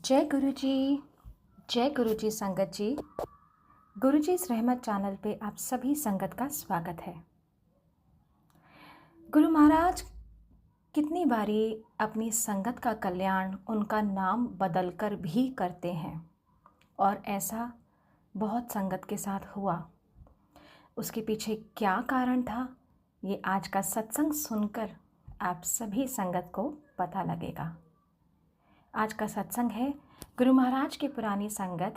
जय गुरु जी। जय गुरु जी संगत जी। गुरु जी इस रहमत चैनल पे आप सभी संगत का स्वागत है। गुरु महाराज कितनी बारी अपनी संगत का कल्याण उनका नाम बदलकर भी करते हैं और ऐसा बहुत संगत के साथ हुआ। उसके पीछे क्या कारण था, ये आज का सत्संग सुनकर आप सभी संगत को पता लगेगा। आज का सत्संग है गुरु महाराज की पुरानी संगत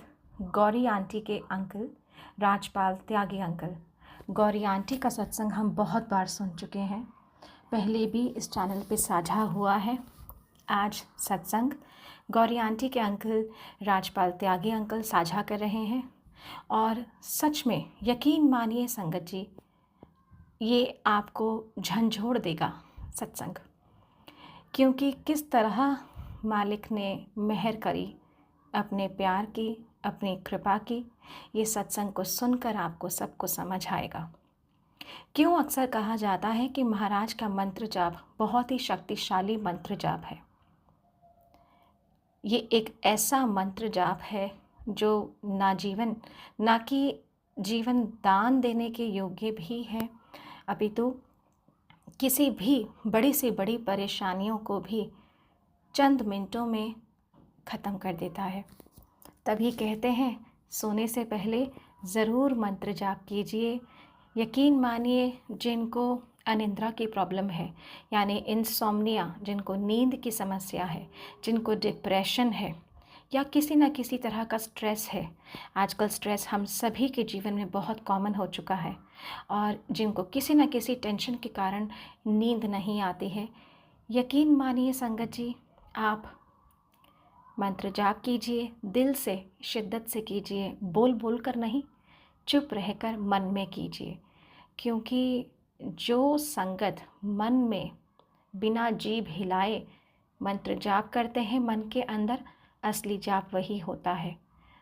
गौरी आंटी के अंकल राजपाल त्यागी अंकल। गौरी आंटी का सत्संग हम बहुत बार सुन चुके हैं, पहले भी इस चैनल पे साझा हुआ है। आज सत्संग गौरी आंटी के अंकल राजपाल त्यागी अंकल साझा कर रहे हैं और सच में यकीन मानिए संगत जी, ये आपको झंझोड़ देगा सत्संग, क्योंकि किस तरह मालिक ने मेहर करी, अपने प्यार की, अपनी कृपा की। ये सत्संग को सुनकर आपको सबको समझ आएगा। क्यों अक्सर कहा जाता है कि महाराज का मंत्र जाप बहुत ही शक्तिशाली मंत्र जाप है। ये एक ऐसा मंत्र जाप है जो ना कि जीवन दान देने के योग्य भी है, अपितु किसी भी बड़ी से बड़ी परेशानियों को भी चंद मिनटों में ख़त्म कर देता है। तभी कहते हैं सोने से पहले ज़रूर मंत्र जाप कीजिए। यकीन मानिए जिनको अनिद्रा की प्रॉब्लम है, यानी इंसोम्निया, जिनको नींद की समस्या है, जिनको डिप्रेशन है या किसी न किसी तरह का स्ट्रेस है। आजकल स्ट्रेस हम सभी के जीवन में बहुत कॉमन हो चुका है और जिनको किसी न किसी टेंशन के कारण नींद नहीं आती है, यकीन मानिए संगत जी, आप मंत्र जाप कीजिए, दिल से शिद्दत से कीजिए, बोल बोल कर नहीं, चुप रहकर मन में कीजिए। क्योंकि जो संगत मन में बिना जीभ हिलाए मंत्र जाप करते हैं मन के अंदर, असली जाप वही होता है।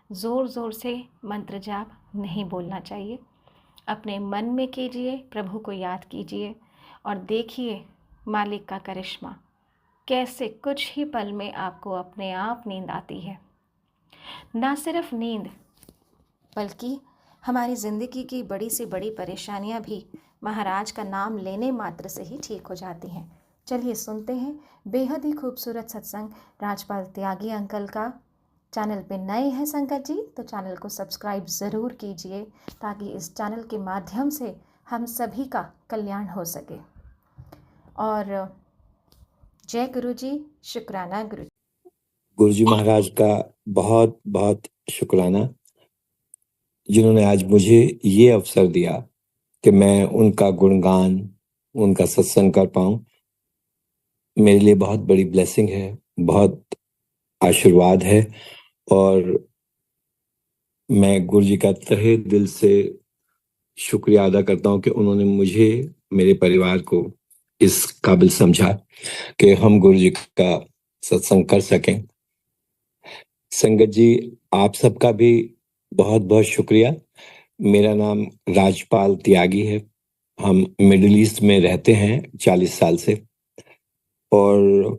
ज़ोर ज़ोर से मंत्र जाप नहीं बोलना चाहिए, अपने मन में कीजिए, प्रभु को याद कीजिए और देखिए मालिक का करिश्मा, कैसे कुछ ही पल में आपको अपने आप नींद आती है। ना सिर्फ नींद, बल्कि हमारी ज़िंदगी की बड़ी से बड़ी परेशानियां भी महाराज का नाम लेने मात्र से ही ठीक हो जाती हैं। चलिए सुनते हैं बेहद ही खूबसूरत सत्संग राजपाल त्यागी अंकल का। चैनल पे नए हैं संगत जी तो चैनल को सब्सक्राइब ज़रूर कीजिए, ताकि इस चैनल के माध्यम से हम सभी का कल्याण हो सके। और जय गुरु जी, शुक्राना गुरु जी। गुरु जी महाराज का बहुत बहुत शुक्राना, जिन्होंने आज मुझे ये अवसर दिया कि मैं उनका गुणगान, उनका सत्संग कर पाऊं। मेरे लिए बहुत बड़ी ब्लेसिंग है, बहुत आशीर्वाद है और मैं गुरु जी का तहे दिल से शुक्रिया अदा करता हूं कि उन्होंने मुझे, मेरे परिवार को इस काबिल समझा कि हम गुरु जी का सत्संग कर सकें। संगत जी, आप सबका भी बहुत बहुत शुक्रिया। मेरा नाम राजपाल त्यागी है। हम मिडिल ईस्ट में रहते हैं 40 साल से और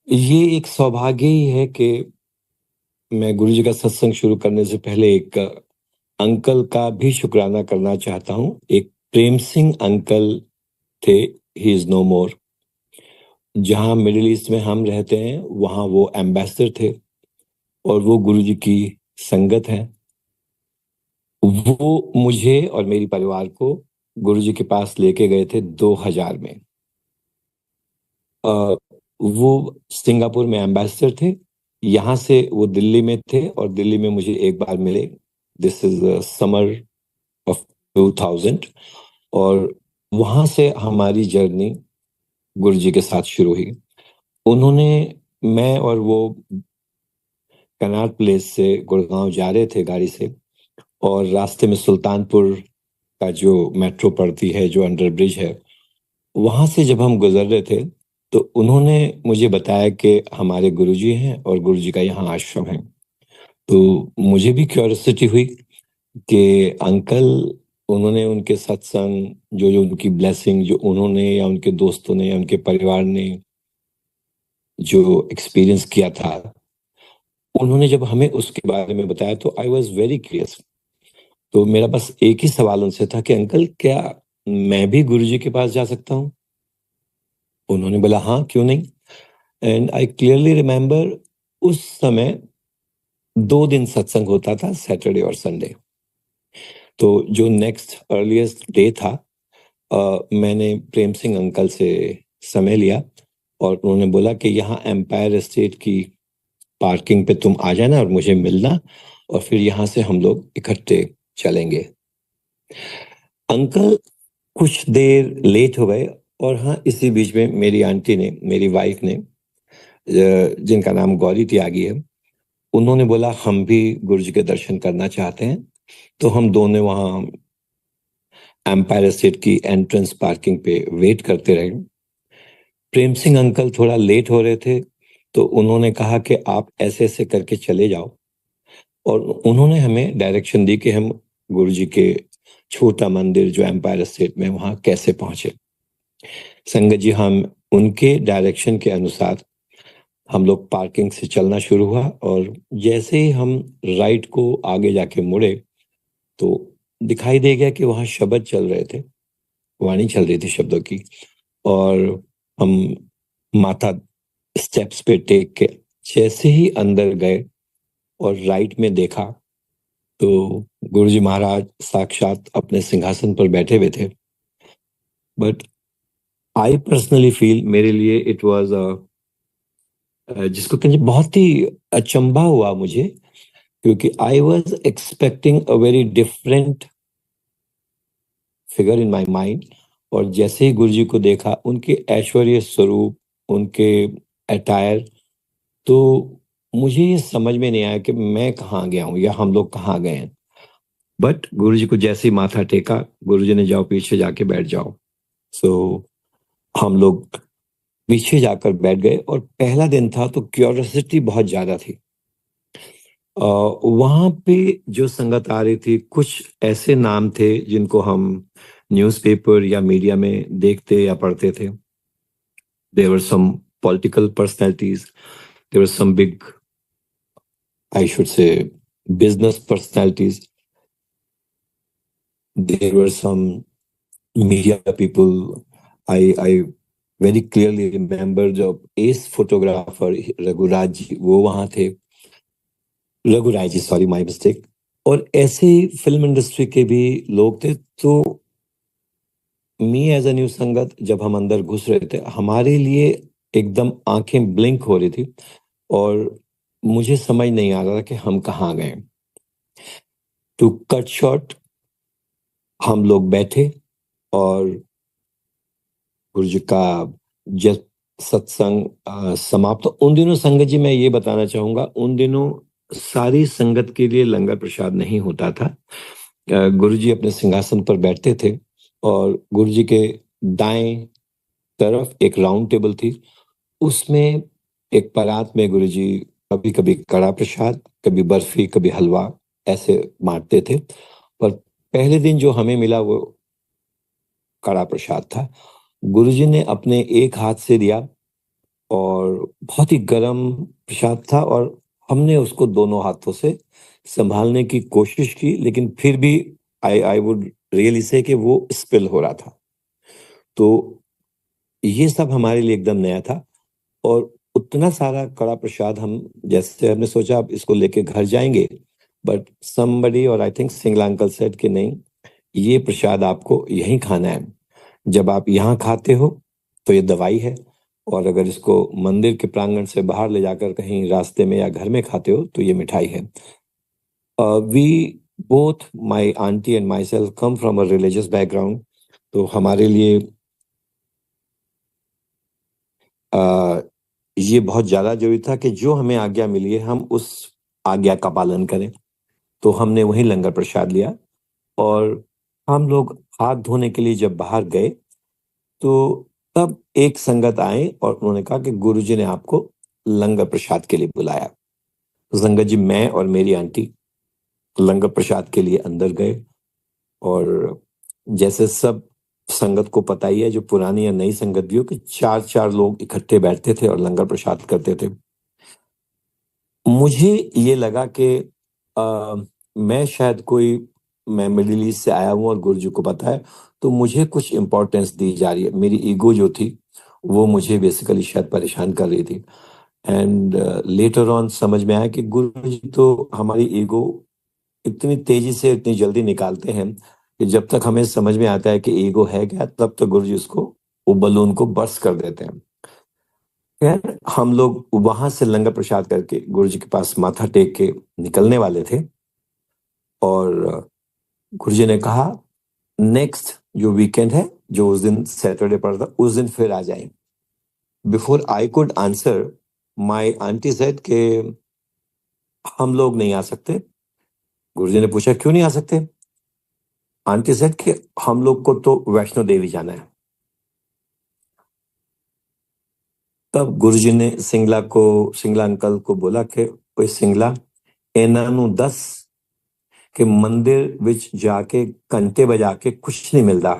ये एक सौभाग्य ही है कि मैं गुरु जी का सत्संग शुरू करने से पहले एक अंकल का भी शुक्राना करना चाहता हूं। एक प्रेम सिंह अंकल थे, ही इज नो मोर। जहां मिडिल ईस्ट में हम रहते हैं वहां वो एम्बेसडर थे और वो गुरु जी की संगत है। वो मुझे और मेरी परिवार को गुरु जी के पास लेके गए थे 2000 में। वो सिंगापुर में एम्बेसडर थे, यहाँ से वो दिल्ली में थे और दिल्ली में मुझे एक बार मिले। दिस इज समर ऑफ 2000 और वहां से हमारी जर्नी गुरु जी के साथ शुरू हुई। उन्होंने, मैं और वो कनाट प्लेस से गुड़गांव जा रहे थे गाड़ी से और रास्ते में सुल्तानपुर का जो मेट्रो पड़ती है, जो अंडर ब्रिज है, वहां से जब हम गुजर रहे थे तो उन्होंने मुझे बताया कि हमारे गुरुजी हैं और गुरुजी का यहाँ आश्रम है। तो मुझे भी क्यूरियोसिटी हुई कि अंकल, उन्होंने उनके सत्संग, जो जो उनकी ब्लेसिंग, जो उन्होंने या उनके दोस्तों ने या उनके परिवार ने जो एक्सपीरियंस किया था, उन्होंने जब हमें उसके बारे में बताया तो आई वॉज वेरी क्यूरियस। तो मेरा बस एक ही सवाल उनसे था कि अंकल, क्या मैं भी गुरुजी के पास जा सकता हूँ? उन्होंने बोला हाँ, क्यों नहीं। एंड आई क्लियरली रिमेम्बर, उस समय 2 दिन सत्संग होता था, सैटरडे और संडे। तो जो नेक्स्ट अर्लीस्ट डे था, मैंने प्रेम सिंह अंकल से समय लिया और उन्होंने बोला कि यहाँ एम्पायर स्टेट की पार्किंग पे तुम आ जाना और मुझे मिलना, और फिर यहाँ से हम लोग इकट्ठे चलेंगे। अंकल कुछ देर लेट हो गए, और हाँ, इसी बीच में मेरी आंटी ने, मेरी वाइफ ने, जिनका नाम गौरी त्यागी है, उन्होंने बोला हम भी गुरुजी के दर्शन करना चाहते हैं। तो हम दोनों वहाँ एम्पायर स्टेट की एंट्रेंस पार्किंग पे वेट करते रहे। प्रेम सिंह अंकल थोड़ा लेट हो रहे थे, तो उन्होंने कहा कि आप ऐसे ऐसे करके चले जाओ, और उन्होंने हमें डायरेक्शन दी कि हम गुरुजी के छोटा मंदिर जो एम्पायर स्टेट में, वहाँ कैसे पहुंचे। संगत जी, हम उनके डायरेक्शन के अनुसार हम लोग पार्किंग से चलना शुरू हुआ, और जैसे ही हम राइट को आगे जाके मुड़े तो दिखाई दे गया कि वहाँ शब्द चल रहे थे, वाणी चल रही थी शब्दों की। और हम माथा स्टेप्स पे टेक के जैसे ही अंदर गए और राइट में देखा तो गुरुजी महाराज साक्षात अपने सिंहासन पर बैठे हुए थे। बट आई पर्सनली फील, मेरे लिए इट वाज जिसको कहें, बहुत ही अचंभा हुआ मुझे, क्योंकि I was expecting a very different figure in my mind. और जैसे ही गुरुजी को देखा, उनके ऐश्वर्य स्वरूप, उनके अटायर, तो मुझे ये समझ में नहीं आया कि मैं कहाँ गया हूँ या हम लोग कहाँ गए हैं। बट गुरुजी को जैसे ही माथा टेका, गुरुजी ने जाओ पीछे जाके बैठ जाओ। सो हम लोग पीछे जाकर बैठ गए, और पहला दिन था तो क्यूरियोसिटी बहुत ज्यादा थी। वहाँ पे जो संगत आ रही थी, कुछ ऐसे नाम थे जिनको हम न्यूज़पेपर या मीडिया में देखते या पढ़ते थे। There were some political personalities, there were some big, I should say, business personalities, there were some media people. I very clearly remember जब एस फोटोग्राफर रघुराज जी, वो वहाँ थे, Raghuraj ji, sorry, my mistake. और ऐसे ही फिल्म इंडस्ट्री के भी लोग थे। तो मी एज अ न्यू संगत, जब हम अंदर घुस रहे थे, हमारे लिए एकदम आंखें ब्लिंक हो रही थी, और मुझे समझ नहीं आ रहा था कि हम कहाँ गए। टू कट शॉर्ट, हम लोग बैठे और गुरुजी का जब सत्संग समाप्त, तो उन दिनों संगत जी, मैं ये बताना चाहूंगा, उन दिनों सारी संगत के लिए लंगर प्रसाद नहीं होता था। गुरुजी अपने सिंहासन पर बैठते थे, और गुरुजी के दाएं तरफ एक राउंड टेबल थी, उसमें एक परात में गुरुजी कभी कभी कड़ा प्रसाद, कभी बर्फी, कभी हलवा ऐसे बांटते थे। पर पहले दिन जो हमें मिला वो कड़ा प्रसाद था। गुरुजी ने अपने एक हाथ से दिया, और बहुत ही गर्म प्रसाद था, और हमने उसको दोनों हाथों से संभालने की कोशिश की, लेकिन फिर भी आई आई वुड रियली से कि वो स्पिल हो रहा था। तो ये सब हमारे लिए एकदम नया था। और उतना सारा कड़ा प्रसाद, हम जैसे हमने सोचा अब इसको लेके घर जाएंगे, बट समबडी, और I think Singla uncle said कि नहीं, ये प्रसाद आपको यहीं खाना है। जब आप यहाँ खाते हो तो ये दवाई है, और अगर इसको मंदिर के प्रांगण से बाहर ले जाकर कहीं रास्ते में या घर में खाते हो तो ये मिठाई है। We both, my aunty and myself, come from a religious background. तो हमारे लिए अ, ये बहुत ज्यादा जरूरी था कि जो हमें आज्ञा मिली है हम उस आज्ञा का पालन करें। तो हमने वही लंगर प्रसाद लिया, और हम लोग हाथ धोने के लिए जब बाहर गए तो तब एक संगत आए और उन्होंने कहा कि गुरुजी ने आपको लंगर प्रसाद के लिए बुलाया। तो संगत जी, मैं और मेरी आंटी लंगर प्रसाद के लिए अंदर गए, और जैसे सब संगत को पता ही है, जो पुरानी या नई संगत भी हो, कि चार चार लोग इकट्ठे बैठते थे और लंगर प्रसाद करते थे। मुझे ये लगा कि मैं शायद मैं मिडिल ईस्ट से आया हूँ और गुरुजी को पता है, तो मुझे कुछ इम्पोर्टेंस दी जा रही है। मेरी ईगो जो थी वो मुझे बेसिकली शायद परेशान कर रही थी। एंड लेटर ऑन समझ में आया कि गुरुजी तो हमारी ईगो इतनी तेजी से इतनी जल्दी निकालते हैं कि जब तक हमें समझ में आता है कि ईगो है क्या, तब तक गुरुजी उसको, वो बलून को बर्स्ट कर देते हैं। खैर, हम लोग वहां से लंगर प्रसाद करके गुरुजी के पास माथा टेक के निकलने वाले थे, और गुरुजी ने कहा नेक्स्ट जो वीकेंड है, जो उस दिन सैटरडे पड़ता, उस दिन फिर आ जाएं। Before I could answer, my aunty said के हम लोग नहीं आ सकते। गुरुजी ने पूछा क्यों नहीं आ सकते? आंटी सेड कि हम लोग को तो वैष्णो देवी जाना है। तब गुरुजी ने सिंगला अंकल को बोला कि ओए सिंगला, ਇਹਨਾਂ ਨੂੰ ਦੱਸ ਕਿ ਮੰਦਿਰ ਵਿੱਚ ਜਾ ਕੇ ਘੰਟੇ ਵਜਾ ਕੇ ਕੁਛ ਨਹੀਂ ਮਿਲਦਾ।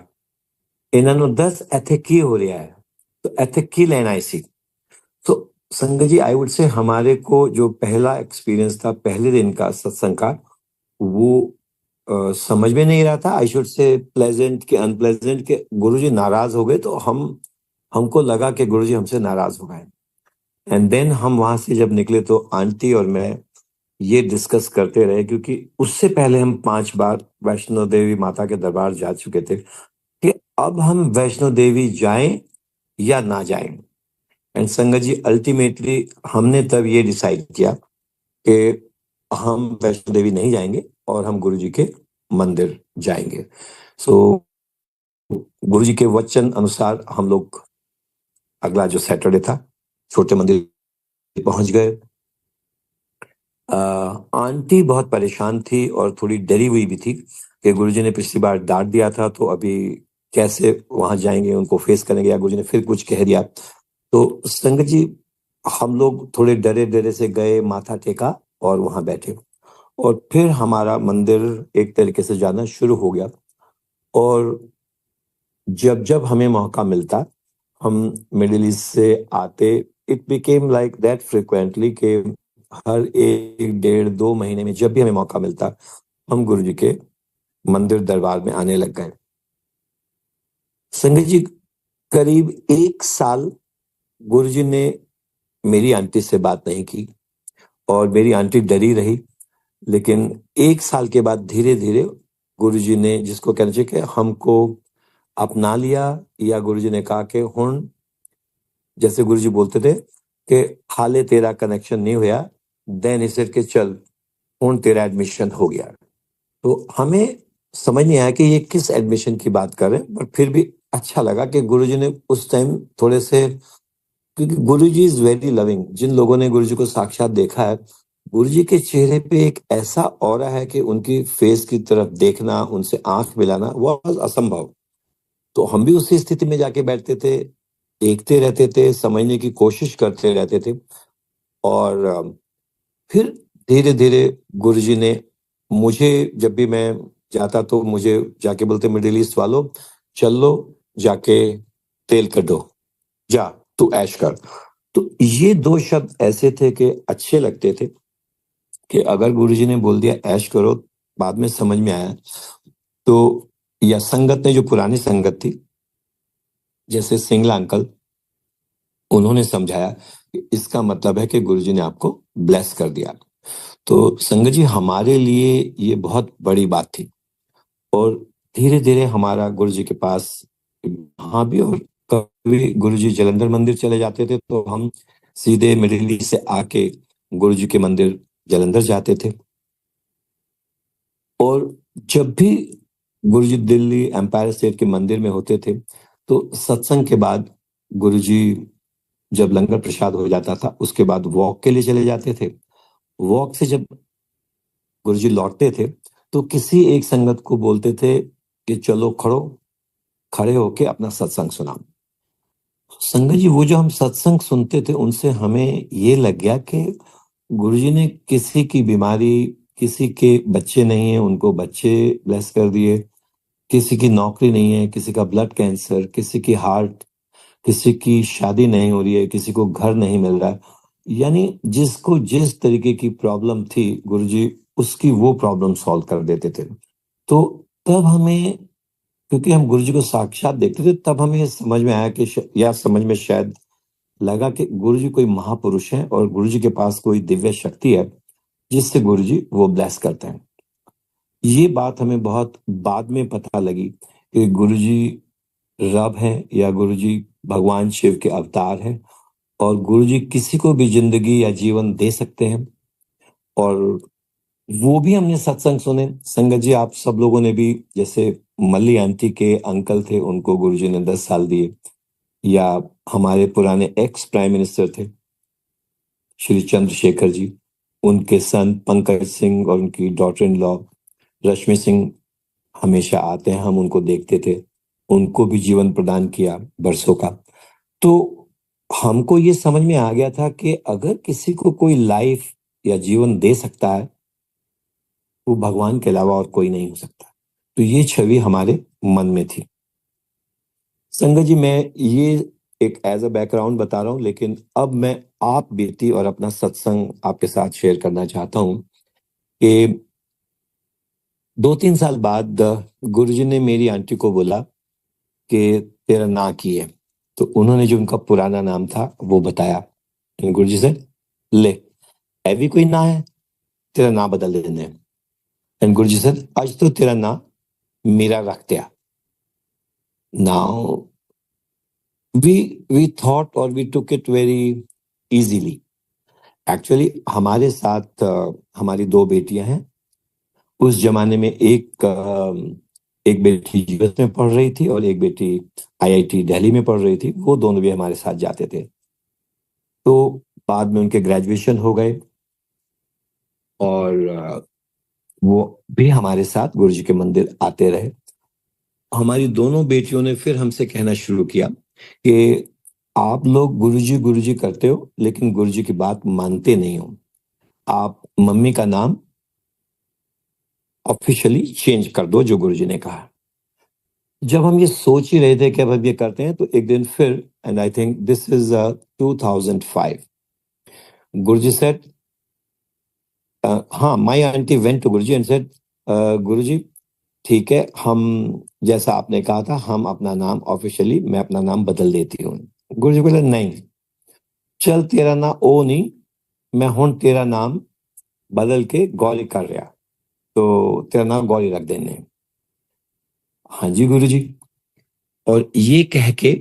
ਇਹਨਾਂ ਨੂੰ ਦੱਸ ਇੱਥੇ ਕੀ ਹੋ ਰਿਹਾ है, तो ਇੱਥੇ ਕੀ ਲੈਣਾ ਆਈ ਸੀ। तो संगत जी, आई वुड से हमारे को जो पहला एक्सपीरियंस था पहले दिन का सत्संग का, वो समझ में नहीं रहा था। आई शुड से प्लेजेंट के अनप्लेजेंट के गुरुजी नाराज हो गए, तो हमको लगा कि गुरुजी हमसे नाराज हो गए। एंड देन हम वहां से जब निकले तो आंटी और मैं ये डिस्कस करते रहे, क्योंकि उससे पहले हम 5 बार वैष्णो देवी माता के दरबार जा चुके थे, कि अब हम वैष्णो देवी जाएं या ना जाएं। एंड संगत जी, अल्टीमेटली हमने तब ये डिसाइड किया कि हम वैष्णो देवी नहीं जाएंगे और हम गुरुजी के मंदिर जाएंगे। सो गुरुजी के वचन अनुसार हम लोग अगला जो सैटरडे था छोटे मंदिर पहुंच गए। आंटी बहुत परेशान थी और थोड़ी डरी हुई भी थी कि गुरुजी ने पिछली बार डांट दिया था, तो अभी कैसे वहां जाएंगे, उनको फेस करेंगे, या गुरुजी ने फिर कुछ कह दिया। तो संगत जी, हम लोग थोड़े डरे डरे से गए, माथा टेका और वहां बैठे, और फिर हमारा मंदिर एक तरीके से जाना शुरू हो गया। और जब जब हमें मौका मिलता, हम मिडिल ईस्ट से आते, it became like that frequently कि हर 1 1.5 2 महीने में जब भी हमें मौका मिलता, हम गुरुजी के मंदिर दरबार में आने लग गए। संगत जी, करीब 1 साल गुरुजी ने मेरी आंटी से बात नहीं की और मेरी आंटी डरी रही। लेकिन 1 साल के बाद धीरे धीरे गुरुजी ने, जिसको कहना चाहिए कि हमको अपना लिया, या गुरुजी ने कहा कि हुण, जैसे गुरुजी बोलते थे कि हाले तेरा कनेक्शन नहीं होया, देन ही सेड के चल हुण तेरा एडमिशन हो गया। तो हमें समझ नहीं आया कि ये किस एडमिशन की बात कर रहे हैं, पर फिर भी अच्छा लगा कि गुरुजी ने उस टाइम थोड़े से, क्योंकि गुरुजी इज वेरी लविंग। जिन लोगों ने गुरुजी को साक्षात देखा है, गुरुजी के चेहरे पे एक ऐसा ऑरा है कि उनकी फेस की तरफ देखना, उनसे आंख मिलाना वाज असंभव। तो हम भी उसी स्थिति में जाके बैठते थे, देखते रहते थे, समझने की कोशिश करते रहते थे। और फिर धीरे धीरे गुरुजी ने मुझे, जब भी मैं जाता तो मुझे जाके बोलते, मिडिल ईस्ट वालों चलो जाके तेल कढो, जा तू ऐश कर। तो ये 2 शब्द ऐसे थे कि अच्छे लगते थे, कि अगर गुरुजी ने बोल दिया ऐश करो, बाद में समझ में आया तो, या संगत ने, जो पुरानी संगत थी, जैसे सिंगला अंकल, उन्होंने समझाया कि इसका मतलब है कि गुरुजी ने आपको ब्लेस कर दिया। तो संगत जी, हमारे लिए ये बहुत बड़ी बात थी। और धीरे धीरे हमारा गुरुजी के पास, हाँ भी, और कभी गुरुजी जलंधर मंदिर चले जाते थे तो हम सीधे मिडिल ईस्ट से आके गुरुजी के मंदिर जलंधर जाते थे। और जब भी गुरुजी दिल्ली एम्पायर स्टेट के मंदिर में होते थे, तो सत्संग के बाद गुरुजी, जब लंगर प्रसाद हो जाता था, उसके बाद वॉक के लिए चले जाते थे। वॉक से जब गुरुजी लौटते थे, तो किसी एक संगत को बोलते थे कि चलो खड़े होके अपना सत्संग सुनाओ। संगत जी, वो जो हम सत्संग सुनते थे, उनसे हमें ये लग गया कि गुरुजी ने किसी की बीमारी, किसी के बच्चे नहीं है, उनको बच्चे ब्लेस कर दिए, किसी की नौकरी नहीं है, किसी का ब्लड कैंसर, किसी की हार्ट, किसी की शादी नहीं हो रही है, किसी को घर नहीं मिल रहा है। यानी जिसको जिस तरीके की प्रॉब्लम थी गुरुजी उसकी वो प्रॉब्लम सॉल्व कर देते थे। तो तब हमें, क्योंकि हम गुरुजी को साक्षात देखते थे, तब हमें समझ में आया कि या समझ में शायद लगा कि गुरुजी कोई महापुरुष हैं और गुरुजी के पास कोई दिव्य शक्ति है जिससे गुरुजी वो ब्लेस करते हैं। ये बात हमें बहुत बाद में पता लगी कि गुरुजी रब हैं या गुरुजी भगवान शिव के अवतार हैं और गुरुजी किसी को भी जिंदगी या जीवन दे सकते हैं। और वो भी हमने सत्संग सुने। संगत जी, आप सब लोगों ने भी, जैसे मल्ली आंटी के अंकल थे, उनको गुरुजी ने 10 साल दिए, या हमारे पुराने एक्स प्राइम मिनिस्टर थे श्री चंद्रशेखर जी, उनके सन पंकज सिंह और उनकी daughter in law Rashmi Singh हमेशा आते हैं, हम उनको देखते थे, उनको भी जीवन प्रदान किया बरसों का। तो हमको ये समझ में आ गया था कि अगर किसी को कोई लाइफ या जीवन दे सकता है, वो भगवान के अलावा और कोई नहीं हो सकता। तो ये छवि हमारे मन में थी। संगत जी, मैं ये एक एज अ बैकग्राउंड बता रहा हूँ, लेकिन अब मैं आप बीती और अपना सत्संग आपके साथ शेयर करना चाहता हूँ कि 2-3 साल बाद गुरुजी ने मेरी आंटी को बोला कि तेरा ना की है। तो उन्होंने जो उनका पुराना नाम था वो बताया। गुरुजी से, ले, भी कोई ना है, तेरा ना बदल देने। एंड गुरुजी से, आज तो तेरा ना मेरा रख दिया। Now we thought or we took it very easily. Actually हमारे साथ हमारी 2 बेटियां हैं। उस जमाने में एक बेटी यूएस में पढ़ रही थी और एक बेटी आईआईटी दिल्ली में पढ़ रही थी। वो दोनों भी हमारे साथ जाते थे। तो बाद में उनके ग्रेजुएशन हो गए और वो भी हमारे साथ गुरुजी के मंदिर आते रहे। हमारी दोनों बेटियों ने फिर हमसे कहना शुरू किया कि आप लोग गुरुजी गुरुजी करते हो, लेकिन गुरुजी की बात मानते नहीं हो। आप मम्मी का नाम ऑफिशियली चेंज कर दो, जो गुरुजी ने कहा। जब हम ये सोच ही रहे थे कि अब हम ये करते हैं, तो एक दिन फिर, and I think this is 2005, Guruji said, हाँ, my aunty went to Guruji and said, Guruji ठीक है, हम जैसा आपने कहा था, हम अपना नाम ऑफिशियली, मैं अपना नाम बदल देती हूँ। गुरुजी बोले, नहीं, चल तेरा ना ओ नहीं, मैं हूं तेरा नाम बदल के गौरी कर रहा, तो तेरा नाम गौरी रख देने। हाँ जी गुरुजी। और ये कह के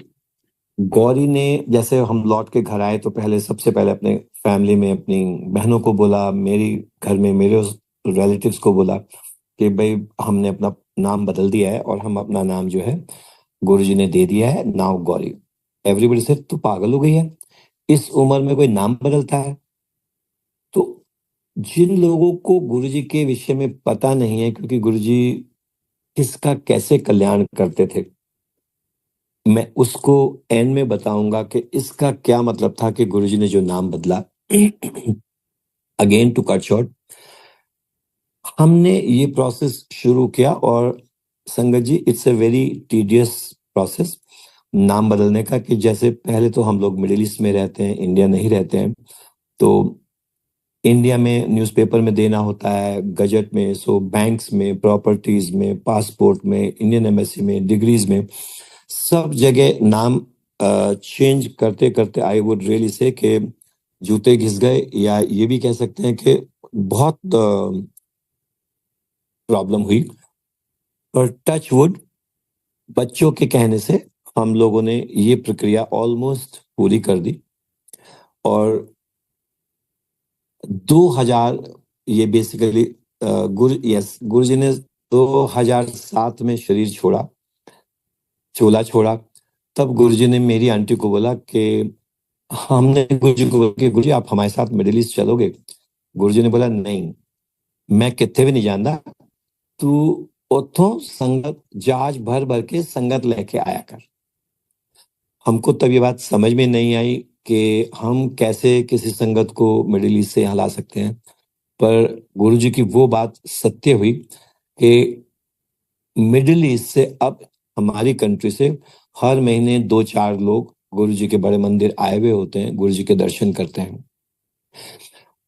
गौरी ने, जैसे हम लौट के घर आए, तो पहले सबसे पहले अपने फैमिली में अपनी बहनों को बोला, मेरी घर में मेरे रिलेटिव्स को बोला कि भाई हमने अपना नाम बदल दिया है और हम अपना नाम जो है गुरुजी ने दे दिया है, नाउ गौरी। एवरीबडी से, तू पागल हो गई है, इस उम्र में कोई नाम बदलता है? तो जिन लोगों को गुरुजी के विषय में पता नहीं है, क्योंकि गुरुजी किसका कैसे कल्याण करते थे, मैं उसको एंड में बताऊंगा कि इसका क्या मतलब था कि गुरुजी ने जो नाम बदला। अगेन टू कट शॉर्ट, हमने ये प्रोसेस शुरू किया और संगत जी, it's a very tedious process नाम बदलने का। कि जैसे पहले तो हम लोग मिडिल ईस्ट में रहते हैं, इंडिया नहीं रहते हैं, तो इंडिया में न्यूज़पेपर में देना होता है, गजट में, सो बैंक्स में, प्रॉपर्टीज में, पासपोर्ट में, इंडियन एम्बेसी में, डिग्रीज में, सब जगह नाम चेंज करते करते आई वुड रियली से कि जूते घिस गए, या ये भी कह सकते हैं कि बहुत प्रॉब्लम हुई। और टच वुड, बच्चों के कहने से हम लोगों ने ये प्रक्रिया ऑलमोस्ट पूरी कर दी। और 2000, ये बेसिकली गुरुजी ने 2007 में शरीर छोड़ा, चोला छोड़ा। तब गुरुजी ने मेरी आंटी को बोला कि हमने गुरुजी को बोला कि गुरुजी आप हमारे साथ मिडिल ईस्ट चलोगे? गुरुजी ने बोला, नहीं, मैं कितने भी नहीं जानता, तू उथों संगत जहाज भर भर के संगत लेके आया कर। हमको तब ये बात समझ में नहीं आई कि हम कैसे किसी संगत को मिडिल ईस्ट से यहाँ ला सकते हैं। पर गुरुजी की वो बात सत्य हुई कि मिडिल ईस्ट से अब हमारी कंट्री से हर महीने 2-4 लोग गुरुजी के बड़े मंदिर आए हुए होते हैं, गुरुजी के दर्शन करते हैं।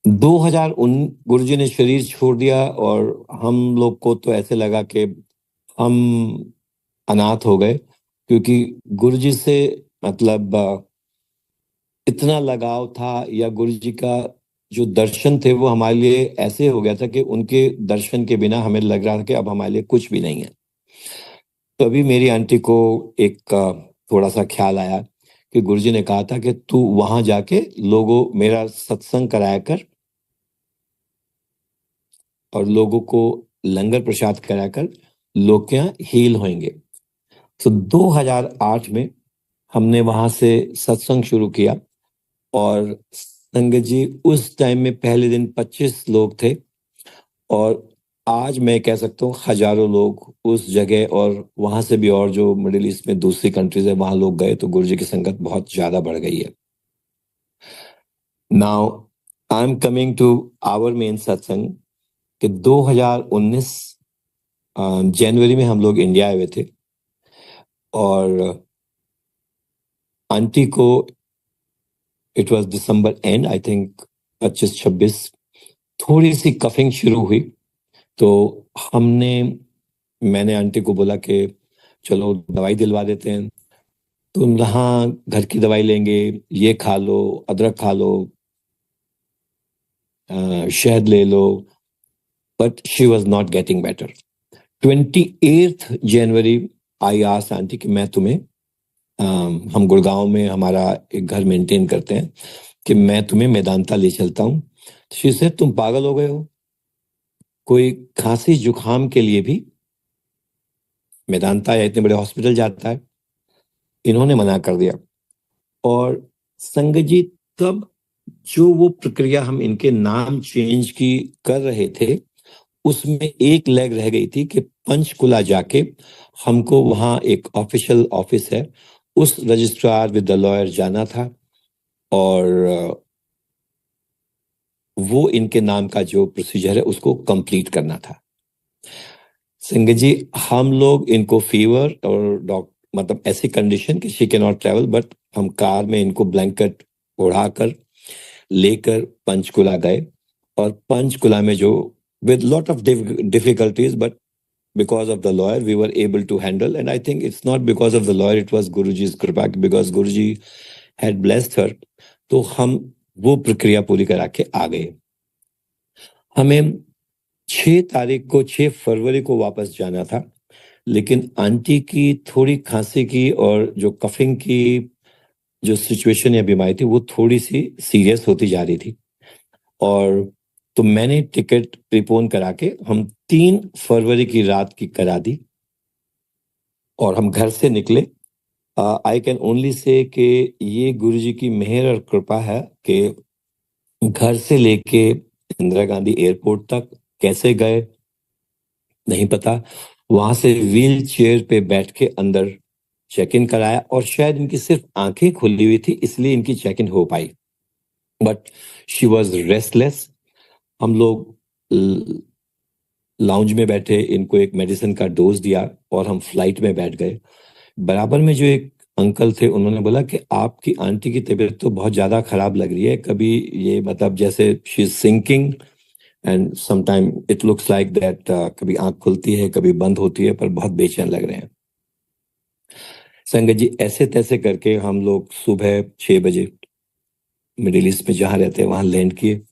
गुरुजी ने शरीर छोड़ दिया और हम लोग को तो ऐसे लगा कि हम अनाथ हो गए, क्योंकि गुरुजी से मतलब इतना लगाव था, या गुरुजी का जो दर्शन थे वो हमारे लिए ऐसे हो गया था कि उनके दर्शन के बिना हमें लग रहा था कि अब हमारे लिए कुछ भी नहीं है। तभी मेरी आंटी को एक थोड़ा सा ख्याल आया कि गुरुजी ने कहा था कि तू वहां जाके लोगों मेरा सत्संग कराया कर और लोगों को लंगर प्रसाद कराकर लोग क्या हील होंगे। तो 2008 में हमने वहां से सत्संग शुरू किया और संगत जी उस टाइम में पहले दिन 25 लोग थे और आज मैं कह सकता हूँ हजारों लोग उस जगह, और वहां से भी और जो मिडिल ईस्ट में दूसरी कंट्रीज है वहां लोग गए, तो गुरुजी की संगत बहुत ज्यादा बढ़ गई है। Now I am coming to our main satsang कि 2019 जनवरी में हम लोग इंडिया आए हुए थे और आंटी को it was December and, I think 25-26 थोड़ी सी कफिंग शुरू हुई। तो मैंने आंटी को बोला कि चलो दवाई दिलवा देते हैं। तुम यहाँ घर की दवाई लेंगे, ये खा लो, अदरक खा लो, शहद ले लो, but she was not getting better. 28 January I asked aunty कि मैं तुम्हें हम गुड़गांव में हमारा एक घर मेंटेन करते हैं कि मैं तुम्हें मेदांता ले चलता हूँ। शी सेड तुम पागल हो गए हो, कोई खांसी जुकाम के लिए भी मेदांता या इतने बड़े हॉस्पिटल जाता है। इन्होंने मना कर दिया। और संगत जी तब जो वो प्रक्रिया हम इनके नाम चेंज की कर रहे थे उसमें एक लेग रह गई थी कि पंचकुला जाके हमको वहां एक ऑफिशियल ऑफिस है, उस रजिस्ट्रार विद द लॉयर जाना था और वो इनके नाम का जो प्रोसीजर है उसको कंप्लीट करना था। संगत जी हम लोग इनको फीवर और मतलब ऐसी कंडीशन कि she can not travel, but हम कार में इनको ब्लैंकेट उड़ाकर लेकर पंचकुला गए और पंचकुला में जो with lot of difficulties, but because of the lawyer we were able to handle, and I think it's not because of the lawyer, it was Guruji's कृपा, because Guruji had blessed her। तो हम वो प्रक्रिया पूरी करा के आ गए। हमें 6 फरवरी को वापस जाना था, लेकिन आंटी की थोड़ी खांसी की और जो कफिंग की जो सिचुएशन या बीमारी थी वो थोड़ी सी सीरियस होती जा रही थी, और तो मैंने टिकट प्रीपोन करा के हम 3 फरवरी की रात की करा दी और हम घर से निकले। आई कैन ओनली से कि ये गुरुजी की मेहर और कृपा है कि घर से लेके इंदिरा गांधी एयरपोर्ट तक कैसे गए नहीं पता, वहां से व्हील चेयर पे बैठ के अंदर चेक इन कराया, और शायद इनकी सिर्फ आंखें खुली हुई थी इसलिए इनकी चेक इन हो पाई, बट शी वॉज रेस्टलेस। हम लोग लाउंज में बैठे, इनको एक मेडिसिन का डोज दिया और हम फ्लाइट में बैठ गए। बराबर में जो एक अंकल थे उन्होंने बोला कि आपकी आंटी की तबीयत तो बहुत ज्यादा खराब लग रही है, कभी ये मतलब जैसे she is sinking and sometime it looks like that, कभी आंख खुलती है कभी बंद होती है, पर बहुत बेचैन लग रहे हैं। संगत जी ऐसे तैसे करके हम लोग सुबह 6 बजे मिडिल ईस्ट में जहां रहते हैं वहां लैंड किए।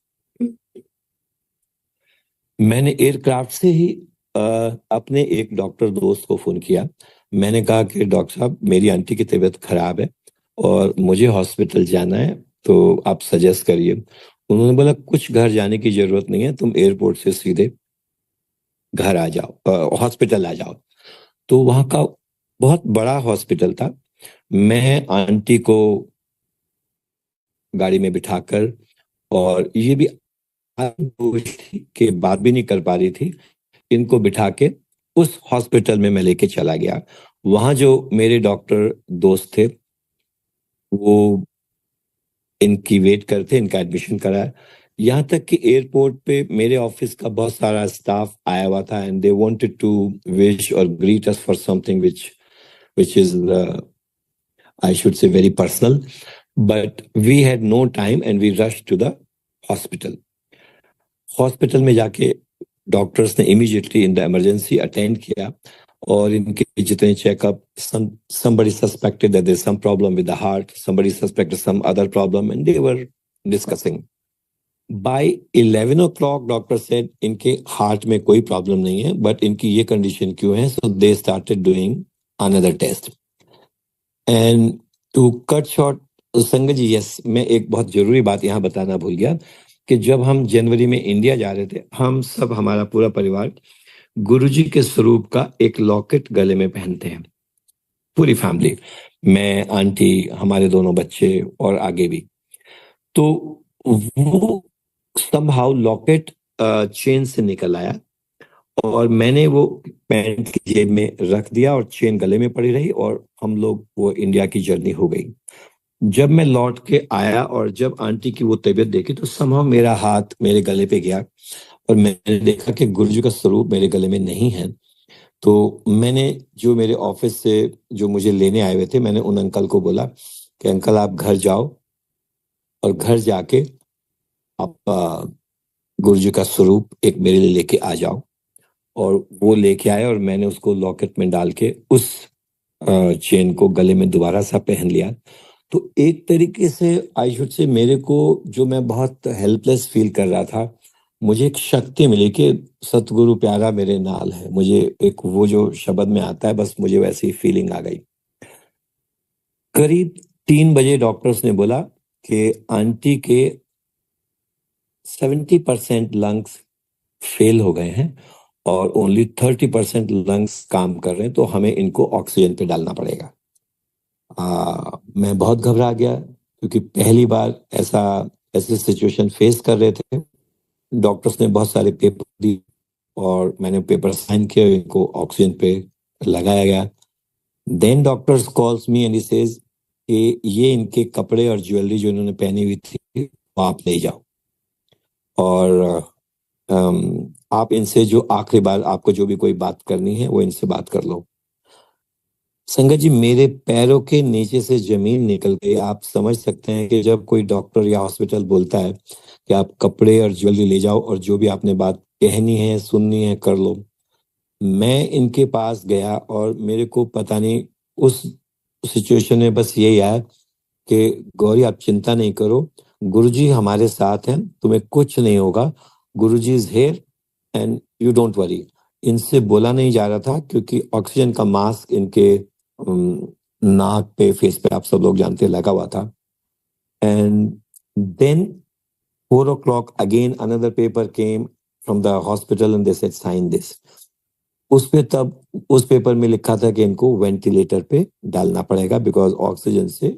मैंने एयरक्राफ्ट से ही अपने एक डॉक्टर दोस्त को फोन किया। मैंने कहा कि डॉक्टर साहब मेरी आंटी की तबीयत खराब है और मुझे हॉस्पिटल जाना है, तो आप सजेस्ट करिए। उन्होंने बोला कुछ घर जाने की जरूरत नहीं है, तुम एयरपोर्ट से सीधे घर आ जाओ, हॉस्पिटल आ जाओ। तो वहां का बहुत बड़ा हॉस्पिटल था। मैं आंटी को गाड़ी में बिठाकर, और ये भी के बात भी नहीं कर पा रही थी, इनको बिठा के उस हॉस्पिटल में मैं लेके चला गया। वहां जो मेरे डॉक्टर दोस्त थे वो इनकी वेट करते, इनका एडमिशन कराया। यहाँ तक कि एयरपोर्ट पे मेरे ऑफिस का बहुत सारा स्टाफ आया हुआ था and they wanted to wish और greet us for something which is I should say very personal, but we had no time and we rushed to the hospital. Hospital में जाके डॉक्टर्स ने immediately in the emergency attend किया और इनके जितने checkup, somebody suspected that there's some problem with the heart, somebody suspected some other problem, and they were discussing. By 11 o'clock doctor said इनके heart में कोई प्रॉब्लम नहीं है, बट इनकी ये कंडीशन क्यों है, so they started doing another test. And to cut short, संगत जी, यस, मैं एक बहुत जरूरी बात यहाँ बताना भूल गया कि जब हम जनवरी में इंडिया जा रहे थे, हम सब, हमारा पूरा परिवार, गुरुजी के स्वरूप का एक लॉकेट गले में पहनते हैं, पूरी फैमिली, मैं, आंटी, हमारे दोनों बच्चे और आगे भी। तो वो somehow लॉकेट चेन से निकल आया और मैंने वो पैंट की जेब में रख दिया और चेन गले में पड़ी रही और हम लोग, वो इंडिया की जर्नी हो गई। जब मैं लौट के आया और जब आंटी की वो तबीयत देखी तो somehow मेरा हाथ मेरे गले पे गया और मैंने देखा कि गुरुजी का स्वरूप मेरे गले में नहीं है। तो मैंने, जो मेरे ऑफिस से जो मुझे लेने आए हुए थे, मैंने उन अंकल को बोला कि अंकल आप घर जाओ और घर जाके आप गुरुजी का स्वरूप एक मेरे लिए लेके आ जाओ। और वो लेके आए और मैंने उसको लॉकेट में डाल के उस चेन को गले में दोबारा सा पहन लिया। तो एक तरीके से आई शुड से, मेरे को, जो मैं बहुत हेल्पलेस फील कर रहा था, मुझे एक शक्ति मिली कि सतगुरु प्यारा मेरे नाल है। मुझे एक वो जो शब्द में आता है, बस मुझे वैसी फीलिंग आ गई। करीब 3 बजे डॉक्टर्स ने बोला कि आंटी के 70% लंग्स फेल हो गए हैं और ओनली 30% लंग्स काम कर रहे हैं, तो हमें इनको ऑक्सीजन पे डालना पड़ेगा। मैं बहुत घबरा गया क्योंकि पहली बार ऐसे सिचुएशन फेस कर रहे थे। डॉक्टर्स ने बहुत सारे पेपर दिए और मैंने पेपर साइन किए, इनको ऑक्सीजन पे लगाया गया। Then doctors calls me and he says कि ये इनके कपड़े और ज्वेलरी जो इन्होंने पहनी हुई थी वो आप ले जाओ और आप इनसे जो आखिरी बार आपको जो भी कोई बात करनी है वो इनसे बात कर लो। संगत जी, मेरे पैरों के नीचे से जमीन निकल गई। आप समझ सकते हैं कि जब कोई डॉक्टर या हॉस्पिटल बोलता है कि आप कपड़े और ज्वेलरी ले जाओ और जो भी आपने बात कहनी है, सुननी है, कर लो। मैं इनके पास गया और मेरे को पता नहीं, उस सिचुएशन में बस यही आया कि गौरी आप चिंता नहीं करो, गुरुजी हमारे साथ हैं, तुम्हें कुछ नहीं होगा, Guruji is here and you don't worry. इनसे बोला नहीं जा रहा था क्योंकि ऑक्सीजन का मास्क इनके नाक पे, फेस पे, आप सब लोग जानते हैं, लगा हुआ था। And then 4 o'clock again another paper came from the hospital and they said sign this. उस पेपर में लिखा था कि इनको वेंटिलेटर पे डालना पड़ेगा बिकॉज ऑक्सीजन से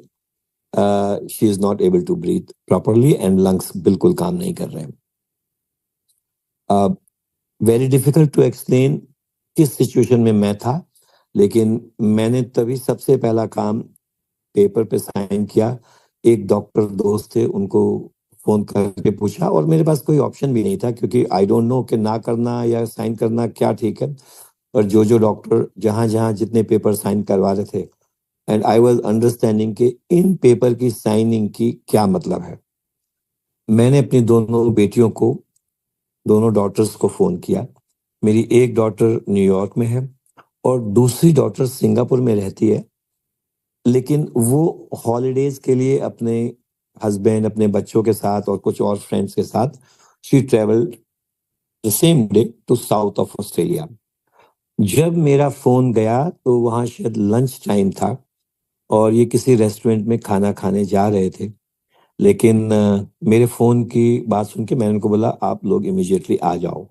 she is not able to breathe properly and lungs बिल्कुल काम नहीं कर रहे हैं। वेरी डिफिकल्ट टू एक्सप्लेन किस सिचुएशन में मैं था, लेकिन मैंने तभी सबसे पहला काम पेपर पे साइन किया। एक डॉक्टर दोस्त थे, उनको फोन करके पूछा और मेरे पास कोई ऑप्शन भी नहीं था क्योंकि आई डोंट नो कि ना करना या साइन करना क्या ठीक है। पर जो डॉक्टर जहां जहां जितने पेपर साइन करवा रहे थे, एंड आई वाज अंडरस्टैंडिंग कि इन पेपर की साइनिंग की क्या मतलब है। मैंने अपनी दोनों बेटियों को, दोनों डॉटर्स को फोन किया। मेरी एक डॉटर न्यूयॉर्क में है और दूसरी डॉटर सिंगापुर में रहती है, लेकिन वो हॉलीडेज के लिए अपने हस्बैंड, अपने बच्चों के साथ और कुछ और फ्रेंड्स के साथ she travelled the same day to south of Australia. जब मेरा फोन गया तो वहां शायद लंच टाइम था और ये किसी रेस्टोरेंट में खाना खाने जा रहे थे, लेकिन मेरे फोन की बात सुन के मैंने उनको बोला आप लोग इमीडिएटली आ जाओ।